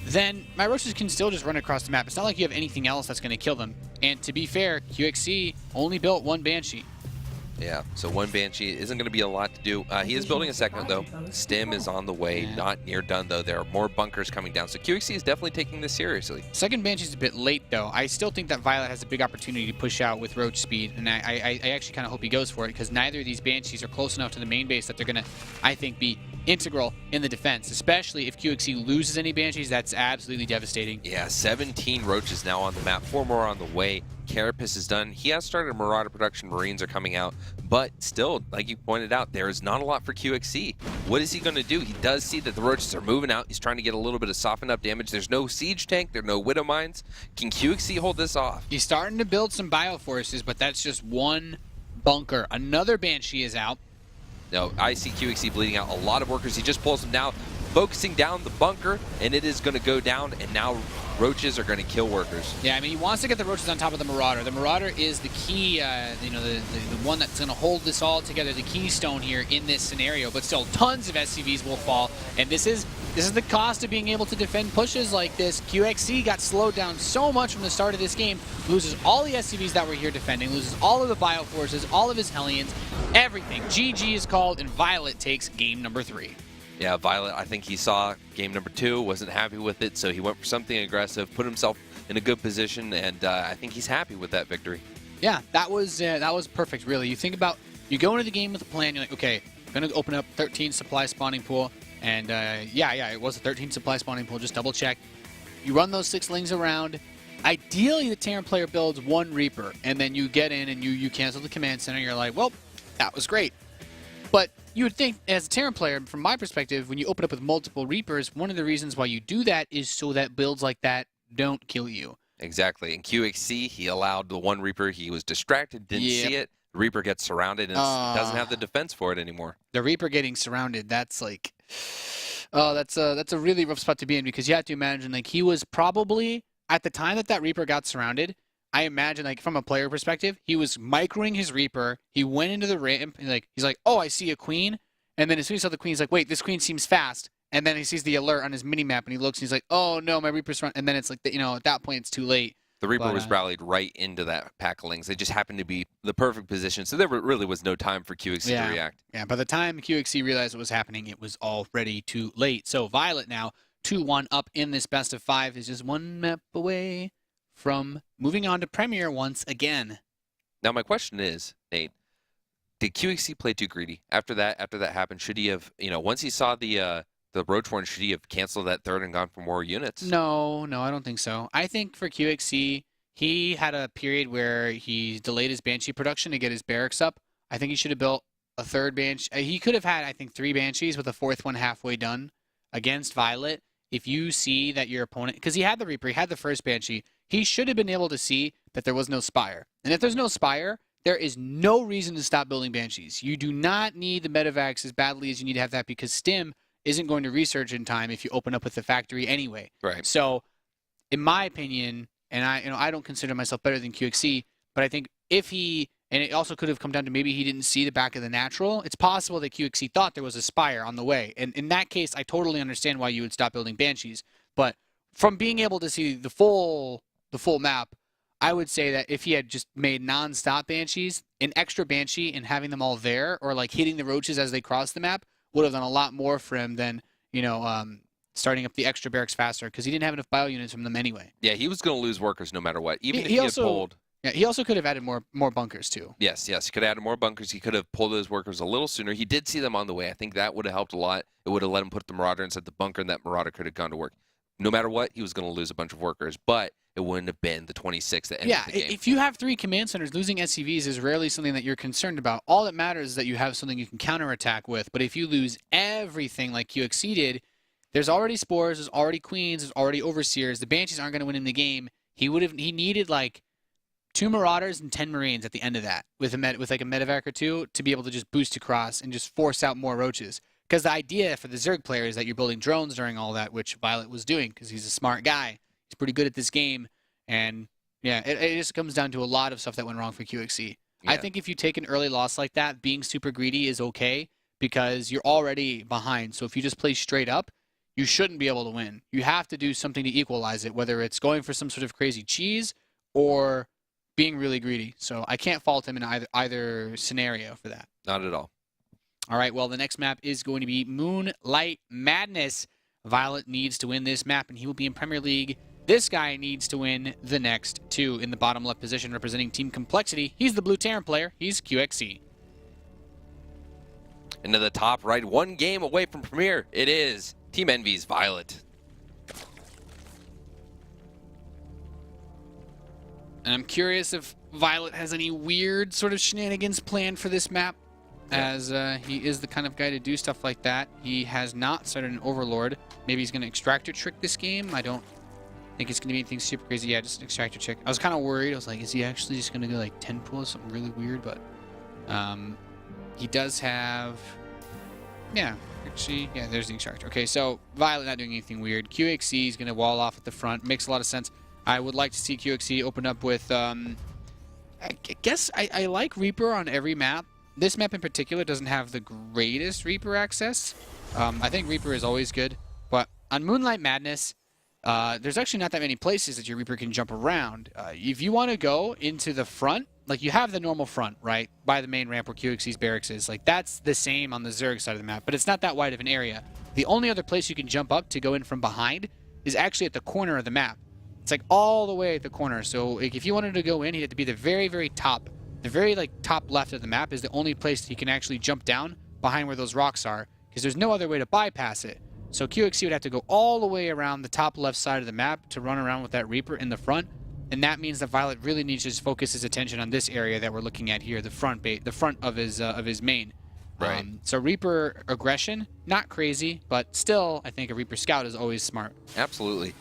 then my Roaches can still just run across the map. It's not like you have anything else that's going to kill them. And to be fair, qxc only built 1 Banshee. Yeah, so 1 Banshee isn't going to be a lot to do. He is building a second, though. Stim is on the way, not near done, though. There are more bunkers coming down, so qxc is definitely taking this seriously. Second Banshee's a bit late, though. I still think that viOLet has a big opportunity to push out with Roach speed, and I actually kind of hope he goes for it, because neither of these Banshees are close enough to the main base that they're going to, I think, be integral in the defense, especially if qxc loses any Banshees. That's absolutely devastating. Yeah, 17 Roaches now on the map, 4 more on the way. Carapace is done. He has started Marauder production. Marines are coming out. But still, like you pointed out, there is not a lot for qxc. What is he going to do? He does see that the Roaches are moving out. He's trying to get a little bit of softened up damage. There's no Siege Tank. There are no Widow Mines. Can qxc hold this off? He's starting to build some Bioforces, but that's just 1 bunker. Another Banshee is out. No, I see qxc bleeding out a lot of workers. He just pulls them down, focusing down the bunker, and it is going to go down, and now Roaches are going to kill workers. Yeah, I mean, he wants to get the Roaches on top of the Marauder. The Marauder is the key, the one that's going to hold this all together, the keystone here in this scenario. But still, tons of SCVs will fall, and this is the cost of being able to defend pushes like this. qxc got slowed down so much from the start of this game, loses all the SCVs that were here defending, loses all of the Bioforces, all of his Hellions, everything. GG is called, and viOLet takes game number 3. Yeah, viOLet, I think he saw game number 2, wasn't happy with it, so he went for something aggressive, put himself in a good position, and I think he's happy with that victory. Yeah, that was perfect, really. You think about, you go into the game with a plan, you're like, okay, I'm going to open up 13 supply spawning pool, and yeah, it was a 13 supply spawning pool, just double check. You run those 6 Lings around. Ideally, the Terran player builds 1 Reaper, and then you get in and you cancel the command center, you're like, well, that was great. But you would think, as a Terran player, from my perspective, when you open up with multiple Reapers, one of the reasons why you do that is so that builds like that don't kill you. Exactly. In qxc, he allowed the 1 Reaper. He was distracted, didn't see it. The Reaper gets surrounded and doesn't have the defense for it anymore. The Reaper getting surrounded, that's like... Oh, that's a really rough spot to be in, because you have to imagine, like, he was probably, at the time that Reaper got surrounded, I imagine, like, from a player perspective, he was microing his Reaper. He went into the ramp, and he's like, oh, I see a queen. And then as soon as he saw the queen, he's like, wait, this queen seems fast. And then he sees the alert on his mini-map, and he looks, and he's like, oh, no, my Reaper's front. And then it's like, at that point, it's too late. The Reaper was rallied right into that pack of Lings. They just happened to be the perfect position, so there really was no time for qxc to react. Yeah, by the time qxc realized what was happening, it was already too late. So viOLet now, 2-1 up in this best of 5, is just 1 map away from moving on to Premier once again. Now my question is, Nate, did qxc play too greedy? After that happened, should he have, once he saw the the Roach one, should he have canceled that third and gone for more units? No, I don't think so. I think for qxc, he had a period where he delayed his Banshee production to get his barracks up. I think he should have built a third Banshee. He could have had, I think, 3 Banshees with a 4th one halfway done against viOLet. If you see that your opponent, because he had the Reaper, he had the first Banshee, he should have been able to see that there was no Spire. And if there's no Spire, there is no reason to stop building Banshees. You do not need the Medivacs as badly as you need to have that, because Stim isn't going to research in time if you open up with the factory anyway. Right. So, in my opinion, and I don't consider myself better than qxc, but I think if he, and it also could have come down to maybe he didn't see the back of the natural. It's possible that qxc thought there was a Spire on the way. And in that case, I totally understand why you would stop building Banshees. But from being able to see the full map, I would say that if he had just made non-stop Banshees, an extra Banshee and having them all there, or like hitting the roaches as they cross the map, would have done a lot more for him than, starting up the extra barracks faster, because he didn't have enough bio units from them anyway. Yeah, he was going to lose workers no matter what. Even if he he had also pulled... Yeah, he also could have added more bunkers too. Yes, he could have added more bunkers. He could have pulled those workers a little sooner. He did see them on the way. I think that would have helped a lot. It would have let him put the Marauder inside the bunker, and that Marauder could have gone to work. No matter what, he was going to lose a bunch of workers, but it wouldn't have been the 26 that ended the game. If you have 3 command centers, losing SCVs is rarely something that you're concerned about. All that matters is that you have something you can counterattack with. But if you lose everything like qxc did, there's already Spores, there's already Queens, there's already Overseers. The Banshees aren't going to win in the game. He needed like 2 Marauders and 10 Marines at the end of that with like a Medivac or 2 to be able to just boost across and just force out more roaches. Because the idea for the Zerg player is that you're building drones during all that, which viOLet was doing because he's a smart guy. He's pretty good at this game. And yeah, it just comes down to a lot of stuff that went wrong for qxc. Yeah. I think if you take an early loss like that, being super greedy is okay because you're already behind. So if you just play straight up, you shouldn't be able to win. You have to do something to equalize it, whether it's going for some sort of crazy cheese or being really greedy. So I can't fault him in either scenario for that. Not at all. All right, well, the next map is going to be Moonlight Madness. viOLet needs to win this map, and he will be in Premier League. This guy needs to win the next 2 in the bottom left position, representing Team Complexity. He's the Blue Terran player. He's qxc. Into the top right, 1 game away from Premier. It is Team Envy's viOLet. And I'm curious if viOLet has any weird sort of shenanigans planned for this map, as he is the kind of guy to do stuff like that. He has not started an Overlord. Maybe he's going to Extractor Trick this game. I don't think it's going to be anything super crazy. Yeah, just an Extractor Trick. I was kind of worried. I was like, is he actually just going to go like 10 pool, something really weird? But he does have... Yeah, actually, yeah, there's the Extractor. Okay, so viOLet not doing anything weird. qxc is going to wall off at the front. Makes a lot of sense. I would like to see qxc open up with... I guess I like Reaper on every map. This map in particular doesn't have the greatest Reaper access. I think Reaper is always good. But on Moonlight Madness, there's actually not that many places that your Reaper can jump around. If you want to go into the front, like you have the normal front, right, by the main ramp where qxc's barracks is. Like that's the same on the Zerg side of the map, but it's not that wide of an area. The only other place you can jump up to go in from behind is actually at the corner of the map. It's like all the way at the corner. So like, if you wanted to go in, you had to be the very, very top. The very like top left of the map is the only place that you can actually jump down behind where those rocks are, because there's no other way to bypass it. So qxc would have to go all the way around the top left side of the map to run around with that Reaper in the front, and that means that viOLet really needs to just focus his attention on this area that we're looking at here, the front of his main. Right. So Reaper aggression, not crazy, but still, I think a Reaper Scout is always smart. Absolutely.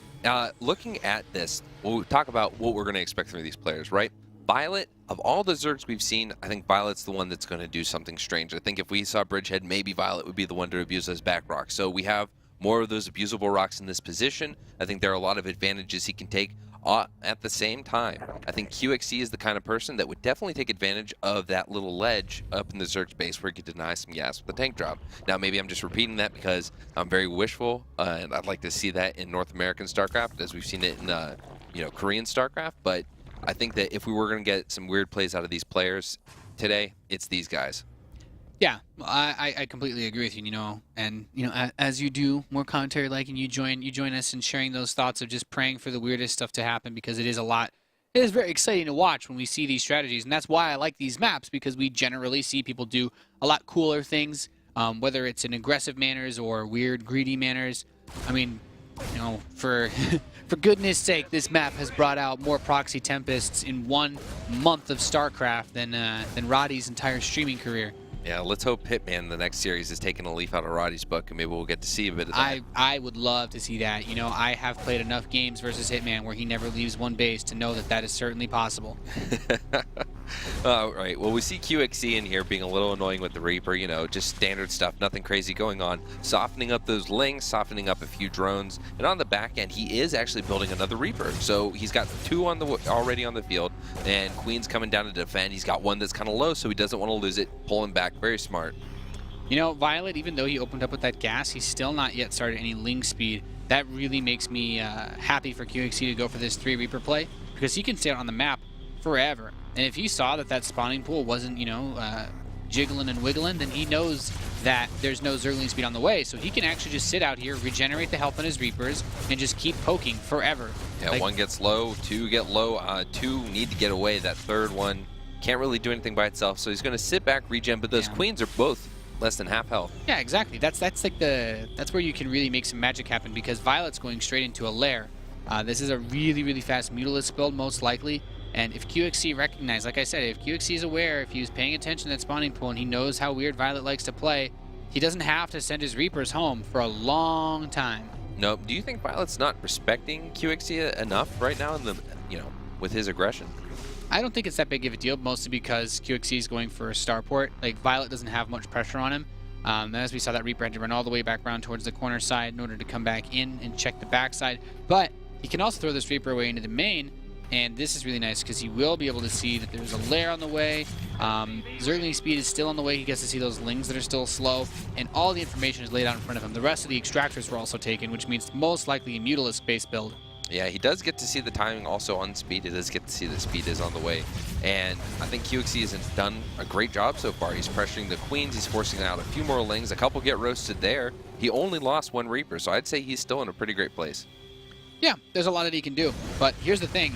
Looking at this, we'll talk about what we're going to expect from these players, right? viOLet, of all the Zergs we've seen, I think viOLet's the one that's going to do something strange. I think if we saw Bridgehead, maybe viOLet would be the one to abuse those back rocks. So we have more of those abusable rocks in this position. I think there are a lot of advantages he can take. At the same time, I think qxc is the kind of person that would definitely take advantage of that little ledge up in the Zerg base where he could deny some gas with the tank drop. Now, maybe I'm just repeating that because I'm very wishful, and I'd like to see that in North American StarCraft as we've seen it in Korean StarCraft. But I think that if we were going to get some weird plays out of these players today, it's these guys. Yeah, I completely agree with you, and as you do more commentary like, and you join us in sharing those thoughts of just praying for the weirdest stuff to happen, because it is very exciting to watch when we see these strategies, and that's why I like these maps, because we generally see people do a lot cooler things whether it's in aggressive manners or weird, greedy manners. I mean, you know, for for goodness sake, this map has brought out more Proxy Tempests in 1 month of StarCraft than Roddy's entire streaming career. Yeah, let's hope Hitman, the next series, is taking a leaf out of Roddy's book, and maybe we'll get to see a bit of that. I would love to see that. You know, I have played enough games versus Hitman where he never leaves one base to know that that is certainly possible. All right, well, we see qxc in here being a little annoying with the Reaper, you know, just standard stuff, nothing crazy going on. Softening up those links, softening up a few drones, and on the back end, he is actually building another Reaper. So he's got 2 on already on the field, and Queen's coming down to defend. He's got 1 that's kind of low, so he doesn't want to lose it, pulling back. Very smart. You know, viOLet, even though he opened up with that gas, he's still not yet started any ling speed. That really makes me happy for qxc to go for this 3 Reaper play, because he can stay out on the map forever. And if he saw that that spawning pool wasn't, you know, jiggling and wiggling, then he knows that there's no Zergling speed on the way. So he can actually just sit out here, regenerate the health on his Reapers, and just keep poking forever. Yeah, like, 1 gets low, 2 get low, 2 need to get away. That 3rd one can't really do anything by itself, so he's going to sit back, regen, but those Queens are both less than half health. Yeah, exactly. That's like that's where you can really make some magic happen, because viOLet's going straight into a lair. This is a really fast Mutalisk build, most likely. And if qxc recognizes, like I said, if qxc is aware, if he was paying attention to that spawning pool and he knows how weird viOLet likes to play, he doesn't have to send his Reapers home for a long time. No, do you think viOLet's not respecting qxc enough right now in the, you know, with his aggression? I don't think it's that big of a deal, mostly because qxc is going for a starport. Like, viOLet doesn't have much pressure on him. As we saw, that Reaper had to run all the way back around towards the corner side in order to come back in and check the backside. But he can also throw this Reaper away into the main, and this is really nice because he will be able to see that there's a lair on the way. Zergling speed is still on the way. He gets to see those lings that are still slow, and all the information is laid out in front of him. The rest of the extractors were also taken, which means most likely a Mutalisk-based build. Yeah, he does get to see the timing also on speed. He does get to see that speed is on the way. And I think qxc has done a great job so far. He's pressuring the Queens. He's forcing out a few more lings. A couple get roasted there. He only lost 1 Reaper, so I'd say he's still in a pretty great place. Yeah, there's a lot that he can do. But here's the thing.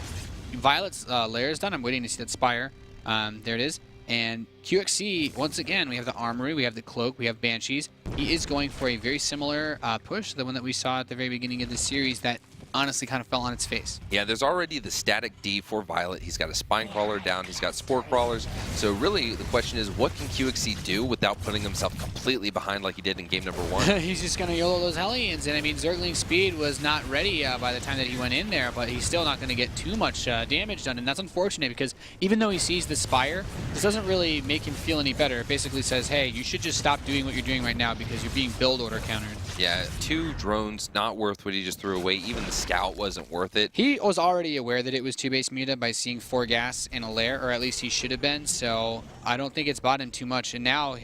viOLet's lair is done. I'm waiting to see that Spire. There it is. And qxc, once again, we have the Armory, we have the Cloak, we have Banshees. He is going for a very similar push to the one that we saw at the very beginning of the series that honestly kind of fell on its face. Yeah, there's already the static D for viOLet. He's got a Spine Crawler down. He's got Spore Crawlers. So really, the question is, what can qxc do without putting himself completely behind like he did in game number 1? He's just going to YOLO those Hellions. And I mean, Zergling speed was not ready by the time that he went in there, but he's still not going to get too much damage done. And that's unfortunate because even though he sees the Spire, this doesn't really make him feel any better. It basically says, hey, you should just stop doing what you're doing right now because you're being build order countered. Yeah, 2 drones, not worth what he just threw away. Even the Scout wasn't worth it. He was already aware that it was 2-base muta by seeing 4 gas in a lair, or at least he should have been. So I don't think it's bought him too much. And now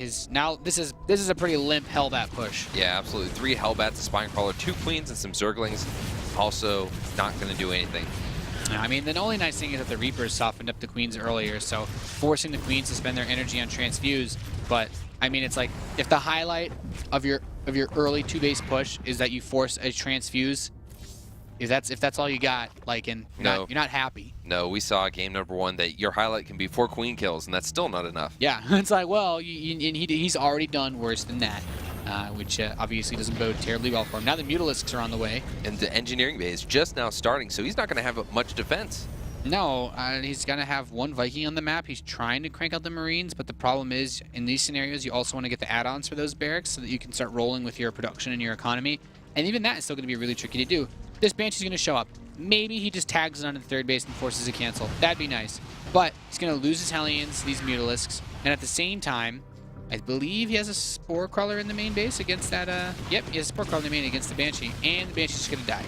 this is a pretty limp Hellbat push. Yeah, absolutely. 3 Hellbats, a Spine Crawler, 2 Queens, and some Zerglings. Also not going to do anything. I mean, the only nice thing is that the Reapers softened up the Queens earlier, so forcing the Queens to spend their energy on Transfuse. But I mean, it's like if the highlight of your early 2-base push is that you force a Transfuse, if that's all you got, like, and you're not happy. No, we saw game number 1 that your highlight can be 4 Queen kills, and that's still not enough. Yeah, it's like, well, he's already done worse than that. Which obviously doesn't bode terribly well for him. Now the Mutalisks are on the way. And the engineering bay is just now starting, so he's not going to have much defense. No, he's going to have 1 Viking on the map. He's trying to crank out the Marines, but the problem is, in these scenarios, you also want to get the add-ons for those barracks so that you can start rolling with your production and your economy. And even that is still going to be really tricky to do. This Banshee's going to show up. Maybe he just tags it onto the 3rd base and forces a cancel. That'd be nice. But he's going to lose his Hellions, these Mutalisks, and at the same time, I believe he has a Spore Crawler in the main base against that, yep, he has a Spore Crawler in the main against the Banshee, and the Banshee's just gonna die.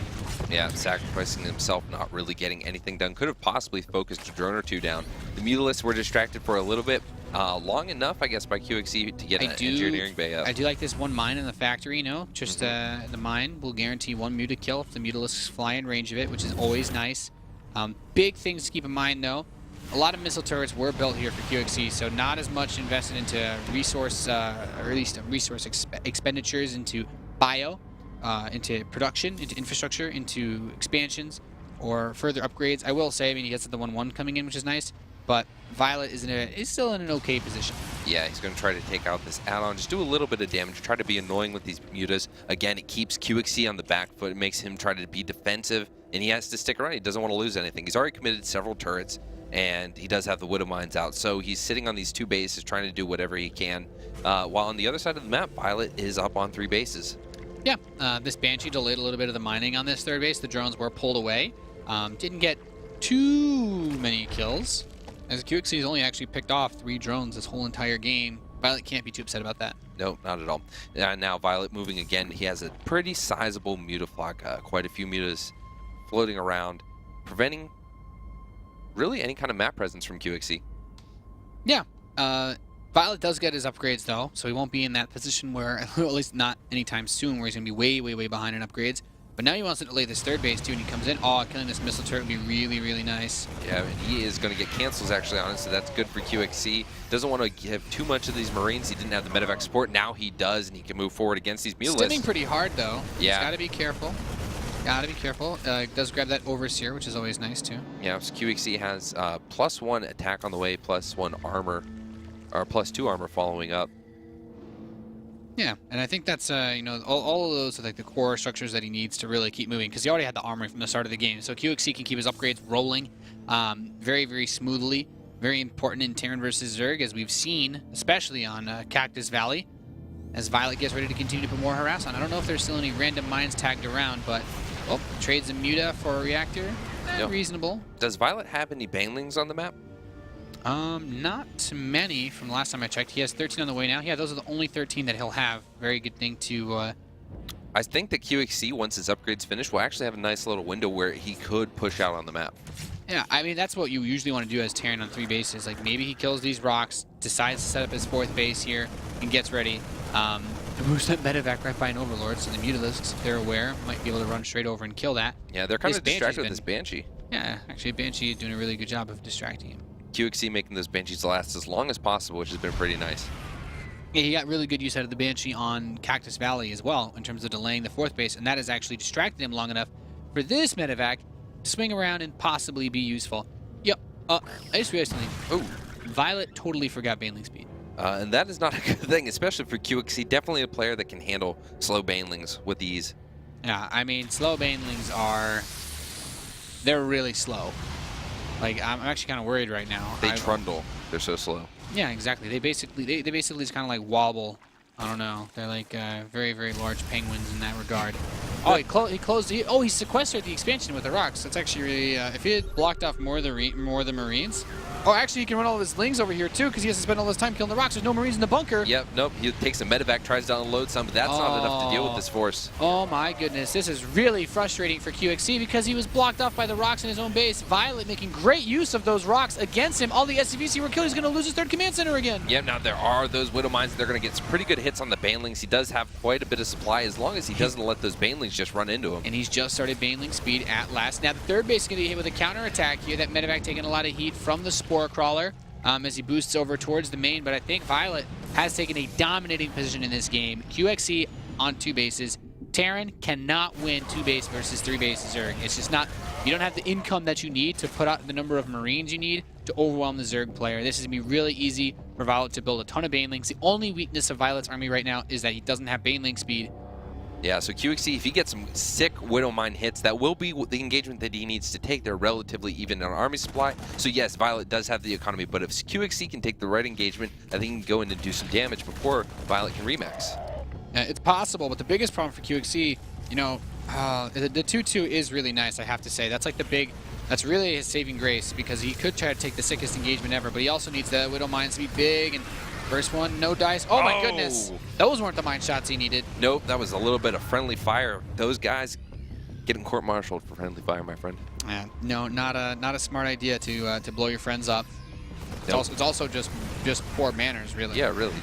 Yeah, sacrificing himself, not really getting anything done. Could have possibly focused a drone or 2 down. The Mutalisks were distracted for a little bit, long enough, I guess, by qxc to get an engineering bay up. I do like this 1 mine in the factory, you know, just the mine will guarantee 1 muta kill if the Mutalisks fly in range of it, which is always nice. Big things to keep in mind, though. A lot of missile turrets were built here for qxc, so not as much invested into resource, or at least resource expenditures into bio, into production, into infrastructure, into expansions, or further upgrades. I will say, I mean, he gets the 1-1 coming in, which is nice, but viOLet is still in an okay position. Yeah, he's going to try to take out this add-on, just do a little bit of damage, try to be annoying with these mutas. Again, it keeps qxc on the back foot, it makes him try to be defensive, and he has to stick around. He doesn't want to lose anything. He's already committed several turrets, and he does have the Widow Mines out, so he's sitting on these 2 bases trying to do whatever he can, while on the other side of the map, viOLet is up on 3 bases. Yeah, this Banshee delayed a little bit of the mining on this 3rd base. The drones were pulled away. Didn't get too many kills, as qxc has only actually picked off 3 drones this whole entire game. viOLet can't be too upset about that. No, not at all. Now viOLet moving again. He has a pretty sizable mutaflock, quite a few mutas floating around, preventing really any kind of map presence from qxc. Yeah, viOLet does get his upgrades though, so he won't be in that position where, at least not anytime soon, where he's going to be way behind in upgrades. But now he wants to delay this 3rd base too, and he comes in. Oh, killing this missile turret would be really nice. Yeah, and he is going to get cancels actually on it, so that's good for qxc. Doesn't want to give too much of these Marines. He didn't have the medevac support. Now he does, and he can move forward against these mutalisks. Stimming pretty hard though. Yeah. He's got to be careful. Gotta be careful. Does grab that Overseer, which is always nice too. Yeah, so qxc has +1 attack on the way, +1 armor, or +2 armor following up. Yeah, and I think that's, you know, all of those are like the core structures that he needs to really keep moving, because he already had the armor from the start of the game. So qxc can keep his upgrades rolling very smoothly. Very important in Terran versus Zerg, as we've seen, especially on Cactus Valley, as viOLet gets ready to continue to put more harass on. I don't know if there's still any random mines tagged around, but, oh, trades a Muta for a reactor. Yep. Reasonable. Does viOLet have any banelings on the map? Not many from the last time I checked. He has 13 on the way now. Yeah, those are the only 13 that he'll have. Very good thing to... I think that qxc, once his upgrade's finished, will actually have a nice little window where he could push out on the map. Yeah, I mean, that's what you usually want to do as Terran on 3 bases. Like, maybe he kills these rocks, decides to set up his 4th base here, and gets ready. Moves that medevac right by an Overlord, so the Mutalisks, if they're aware, might be able to run straight over and kill that. Yeah, they're kind of distracted with this Banshee. Yeah, actually, Banshee doing a really good job of distracting him. qxc making those Banshees last as long as possible, which has been pretty nice. Yeah, he got really good use out of the Banshee on Cactus Valley as well, in terms of delaying the 4th base, and that has actually distracted him long enough for this medevac to swing around and possibly be useful. Yep. I just realized something. Oh, viOLet totally forgot Baneling speed. And that is not a good thing, especially for qxc. Definitely a player that can handle slow Banelings with ease. Yeah, I mean, slow Banelings are... They're really slow. Like, I'm actually kind of worried right now. They trundle. They're so slow. Yeah, exactly. They basically just kind of like wobble. I don't know. They're like very large penguins in that regard. Oh, he closed. He sequestered the expansion with the rocks. That's actually really. If he had blocked off more of the Marines. Oh, actually, he can run all of his Lings over here too, because he has to spend all his time killing the rocks. There's no Marines in the bunker. Yep. Nope. He takes a medevac, tries to unload some, but that's not enough to deal with this force. Oh my goodness, this is really frustrating for qxc because he was blocked off by the rocks in his own base. viOLet making great use of those rocks against him. All the SCVs were killed. He's going to lose his 3rd command center again. Yep. Now there are those Widow Mines. They're going to get some pretty good hits on the Banelings. He does have quite a bit of supply as long as he doesn't let those Banelings just run into him. And he's just started Baneling speed at last. Now the 3rd base is going to be hit with a counter attack here. That medevac taking a lot of heat from the Spore Crawler. As he boosts over towards the main, but I think viOLet has taken a dominating position in this game. qxc on 2 bases. Terran cannot win 2 base versus 3 bases Zerg. It's just not, you don't have the income that you need to put out the number of Marines you need to overwhelm the Zerg player. This is going to be really easy for viOLet to build a ton of Banelings. The only weakness of viOLet's army right now is that he doesn't have Baneling speed. Yeah, so qxc, if he gets some sick Widow Mine hits, that will be the engagement that he needs to take. They're relatively even on army supply. So yes, viOLet does have the economy, but if qxc can take the right engagement, I think he can go in and do some damage before viOLet can remax. It's possible, but the biggest problem for qxc, you know, the 2-2 is really nice, I have to say. That's like that's really his saving grace, because he could try to take the sickest engagement ever, but he also needs the Widow Mines to be big, and first one, no dice. Oh my goodness. Those weren't the mine shots he needed. Nope, that was a little bit of friendly fire. Those guys getting court-martialed for friendly fire, my friend. Yeah, no, not a smart idea to blow your friends up. It's also just poor manners, really. Yeah, really.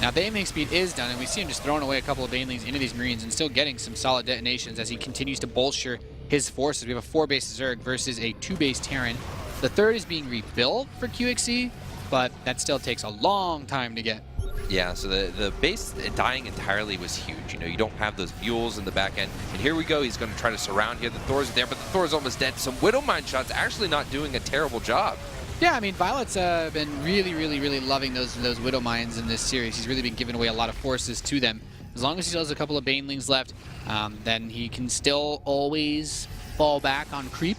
Now, the aiming speed is done, and we see him just throwing away a couple of Banelings into these Marines and still getting some solid detonations as he continues to bolster his forces. We have a 4-base Zerg versus a 2-base Terran. The 3rd is being rebuilt for qxc, but that still takes a long time to get. Yeah, so the base dying entirely was huge. You know, you don't have those fuels in the back end. And here we go. He's going to try to surround here. The Thor's there, but the Thor's almost dead. Some Widow Mine shots actually not doing a terrible job. Yeah, I mean, viOLet's been really loving those Widow Mines in this series. He's really been giving away a lot of forces to them. As long as he still has a couple of Banelings left, then he can still always fall back on creep.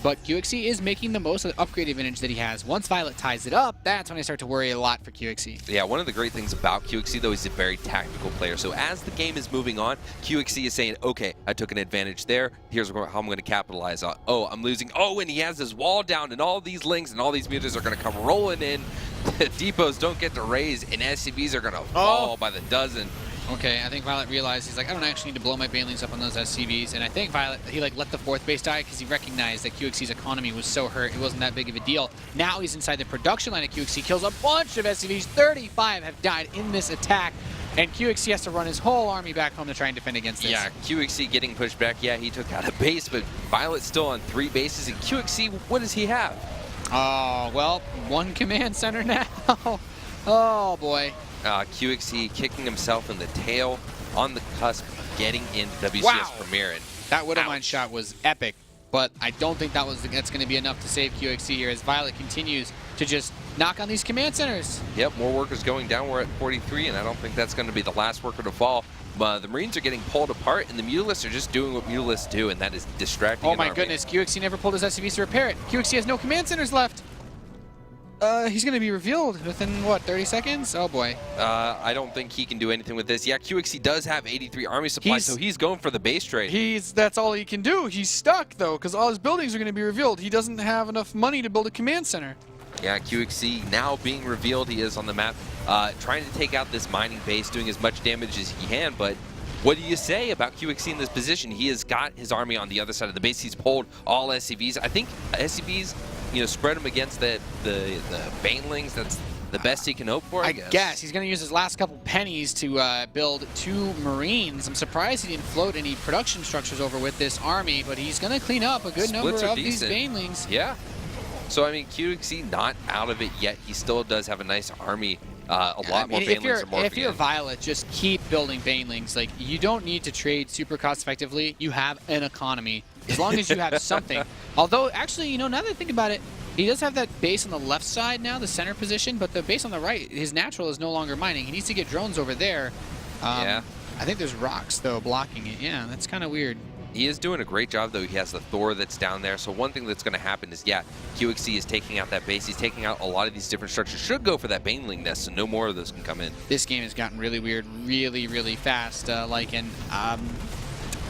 But qxc is making the most of the upgrade advantage that he has. Once viOLet ties it up, that's when I start to worry a lot for qxc. Yeah, one of the great things about qxc, though, he's a very tactical player. So as the game is moving on, qxc is saying, okay, I took an advantage there. Here's how I'm going to capitalize on. Oh, I'm losing. Oh, and he has his wall down, and all these lings and all these mutas are going to come rolling in. The depots don't get to raise, and SCVs are going to fall by the dozen. Okay, I think viOLet realized, he's like, I don't actually need to blow my Banelings up on those SCVs. And I think viOLet, he like let the 4th base die because he recognized that qxc's economy was so hurt, it wasn't that big of a deal. Now he's inside the production line of qxc, kills a bunch of SCVs. 35 have died in this attack. And qxc has to run his whole army back home to try and defend against this. Yeah, qxc getting pushed back. Yeah, he took out a base, but viOLet's still on 3 bases. And qxc, what does he have? Oh, well, 1 command center now. Oh, boy. qxc kicking himself in the tail on the cusp of getting into WCS Wow. Premier. And that Widow Mine shot was epic, but I don't think that's going to be enough to save qxc here as viOLet continues to just knock on these command centers. Yep, more workers going down. We're at 43, and I don't think that's going to be the last worker to fall. The Marines are getting pulled apart, and the Mutalisks are just doing what Mutalisks do, and that is distracting. Oh my goodness, qxc never pulled his SCVs to repair it. qxc has no command centers left. He's going to be revealed within, what, 30 seconds? Oh, boy. I don't think he can do anything with this. Yeah, qxc does have 83 army supplies, so he's going for the base trade. That's all he can do. He's stuck, though, because all his buildings are going to be revealed. He doesn't have enough money to build a command center. Yeah, qxc now being revealed. He is on the map, trying to take out this mining base, doing as much damage as he can, but what do you say about qxc in this position? He has got his army on the other side of the base. He's pulled all SCVs. I think SCVs, spread him against the Banelings. That's the best he can hope for, I guess. He's going to use his last couple pennies to build 2 Marines. I'm surprised he didn't float any production structures over with this army, but he's going to clean up a good number of these Banelings. Yeah. So, I mean, qxc not out of it yet. He still does have a nice army. A lot more Banelings are morphing. If you're viOLet, just keep building Banelings. Like, you don't need to trade super cost effectively. You have an economy. As long as you have something. Although, actually, now that I think about it, he does have that base on the left side now, the center position, but the base on the right, his natural is no longer mining. He needs to get drones over there. Yeah. I think there's rocks, though, blocking it. Yeah, that's kind of weird. He is doing a great job, though. He has the Thor that's down there. So one thing that's going to happen is, yeah, qxc is taking out that base. He's taking out a lot of these different structures. Should go for that Baneling nest, so no more of those can come in. This game has gotten really weird really fast. I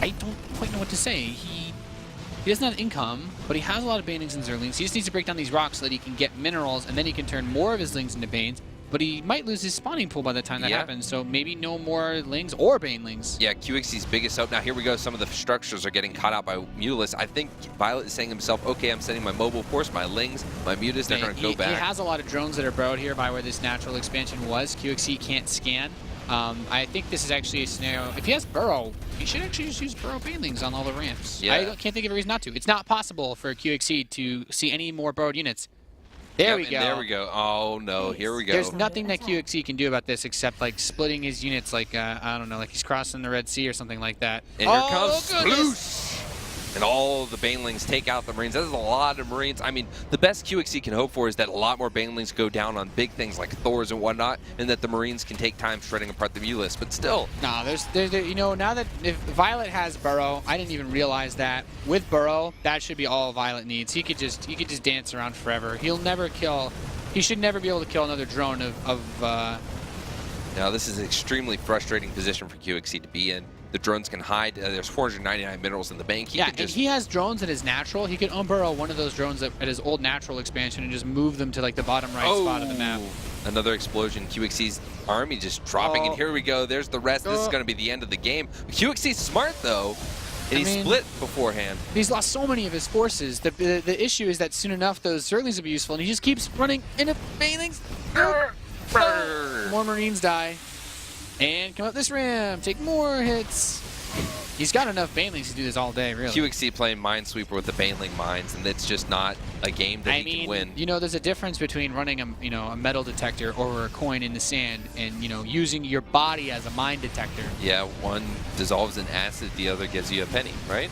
don't quite know what to say. He doesn't have income, but he has a lot of Banelings and Zerlings. He just needs to break down these rocks so that he can get minerals, and then he can turn more of his Lings into Banes. But he might lose his spawning pool by the time that happens, so maybe no more Lings or Banelings. Yeah, qxc's biggest hope. Now, here we go. Some of the structures are getting caught out by Mutalisks. I think viOLet is saying to himself, okay, I'm sending my mobile force, my Lings, my Mutas, they're going to go back. He has a lot of drones that are burrowed here by where this natural expansion was. qxc can't scan. I think this is actually a scenario. If he has burrow, he should actually just use burrow Banelings on all the ramps. Yeah. I can't think of a reason not to. It's not possible for qxc to see any more burrowed units. There we go. There we go. Oh, no. Here we go. There's nothing that qxc can do about this except, like, splitting his units like, I don't know, like he's crossing the Red Sea or something like that. And here comes Sploosh! And all the Banelings take out the Marines. That is a lot of Marines. I mean, the best qxc can hope for is that a lot more Banelings go down on big things like Thors and whatnot, and that the Marines can take time shredding apart the Mutalisks. But still. Nah, there's now that if viOLet has burrow, I didn't even realize that. With burrow, that should be all viOLet needs. He could just dance around forever. He should never be able to kill another drone Now, this is an extremely frustrating position for qxc to be in. The drones can hide. There's 499 minerals in the bank. And he has drones at his natural. He could unburrow one of those drones at his old natural expansion and just move them to, like, the bottom right spot of the map. Another explosion. qxc's army just dropping, and here we go. There's the rest. This is going to be the end of the game. qxc's smart, though, and he split beforehand. He's lost so many of his forces. The issue is that soon enough, those Zerlings will be useful, and he just keeps running into Banelings. More Marines die. And come up this ramp, take more hits. He's got enough Banelings to do this all day, really. qxc playing Minesweeper with the Baneling mines, and it's just not a game that he can win. There's a difference between running a metal detector or a coin in the sand and, using your body as a mine detector. Yeah, one dissolves in acid, the other gives you a penny, right?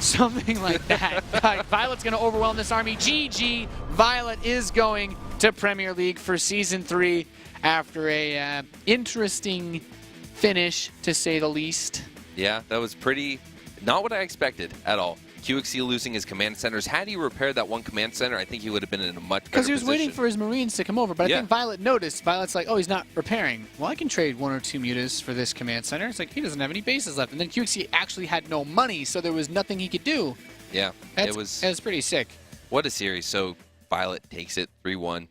Something like that. viOLet's going to overwhelm this army. GG. viOLet is going to Premier League for Season 3 after a interesting finish, to say the least. Yeah, that was not what I expected at all. qxc losing his command centers. Had he repaired that one command center, I think he would have been in a much better position. Because he was waiting for his Marines to come over. But I think viOLet noticed. viOLet's like, oh, he's not repairing. Well, I can trade 1 or 2 mutas for this command center. It's like, he doesn't have any bases left. And then qxc actually had no money, so there was nothing he could do. Yeah, it was pretty sick. What a series. So viOLet takes it 3-1.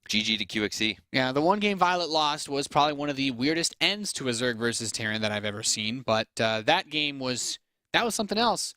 GG to qxc. Yeah, the one game viOLet lost was probably one of the weirdest ends to a Zerg versus Terran that I've ever seen. But that game was something else.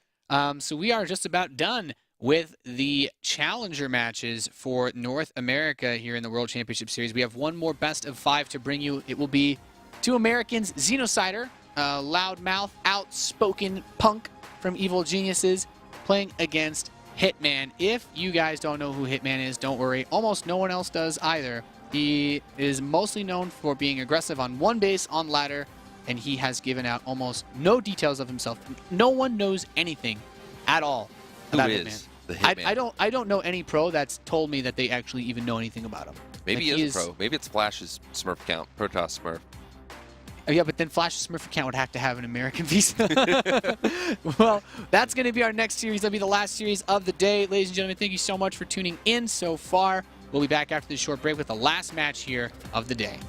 So we are just about done with the challenger matches for North America here in the World Championship Series. We have one more best of 5 to bring you. It will be 2 Americans, Xenocider, loudmouth, outspoken punk from Evil Geniuses, playing against Hitman. If you guys don't know who Hitman is, don't worry. Almost no one else does either. He is mostly known for being aggressive on one base on ladder, and he has given out almost no details of himself. No one knows anything at all about Hitman. The Hitman? I don't know any pro that's told me that they actually even know anything about him. Maybe he is a pro. Maybe it's Flash's Smurf account, Protoss Smurf. Oh, yeah, but then Flash's Smurf account would have to have an American visa. Well, that's going to be our next series. That'll be the last series of the day. Ladies and gentlemen, thank you so much for tuning in so far. We'll be back after this short break with the last match here of the day.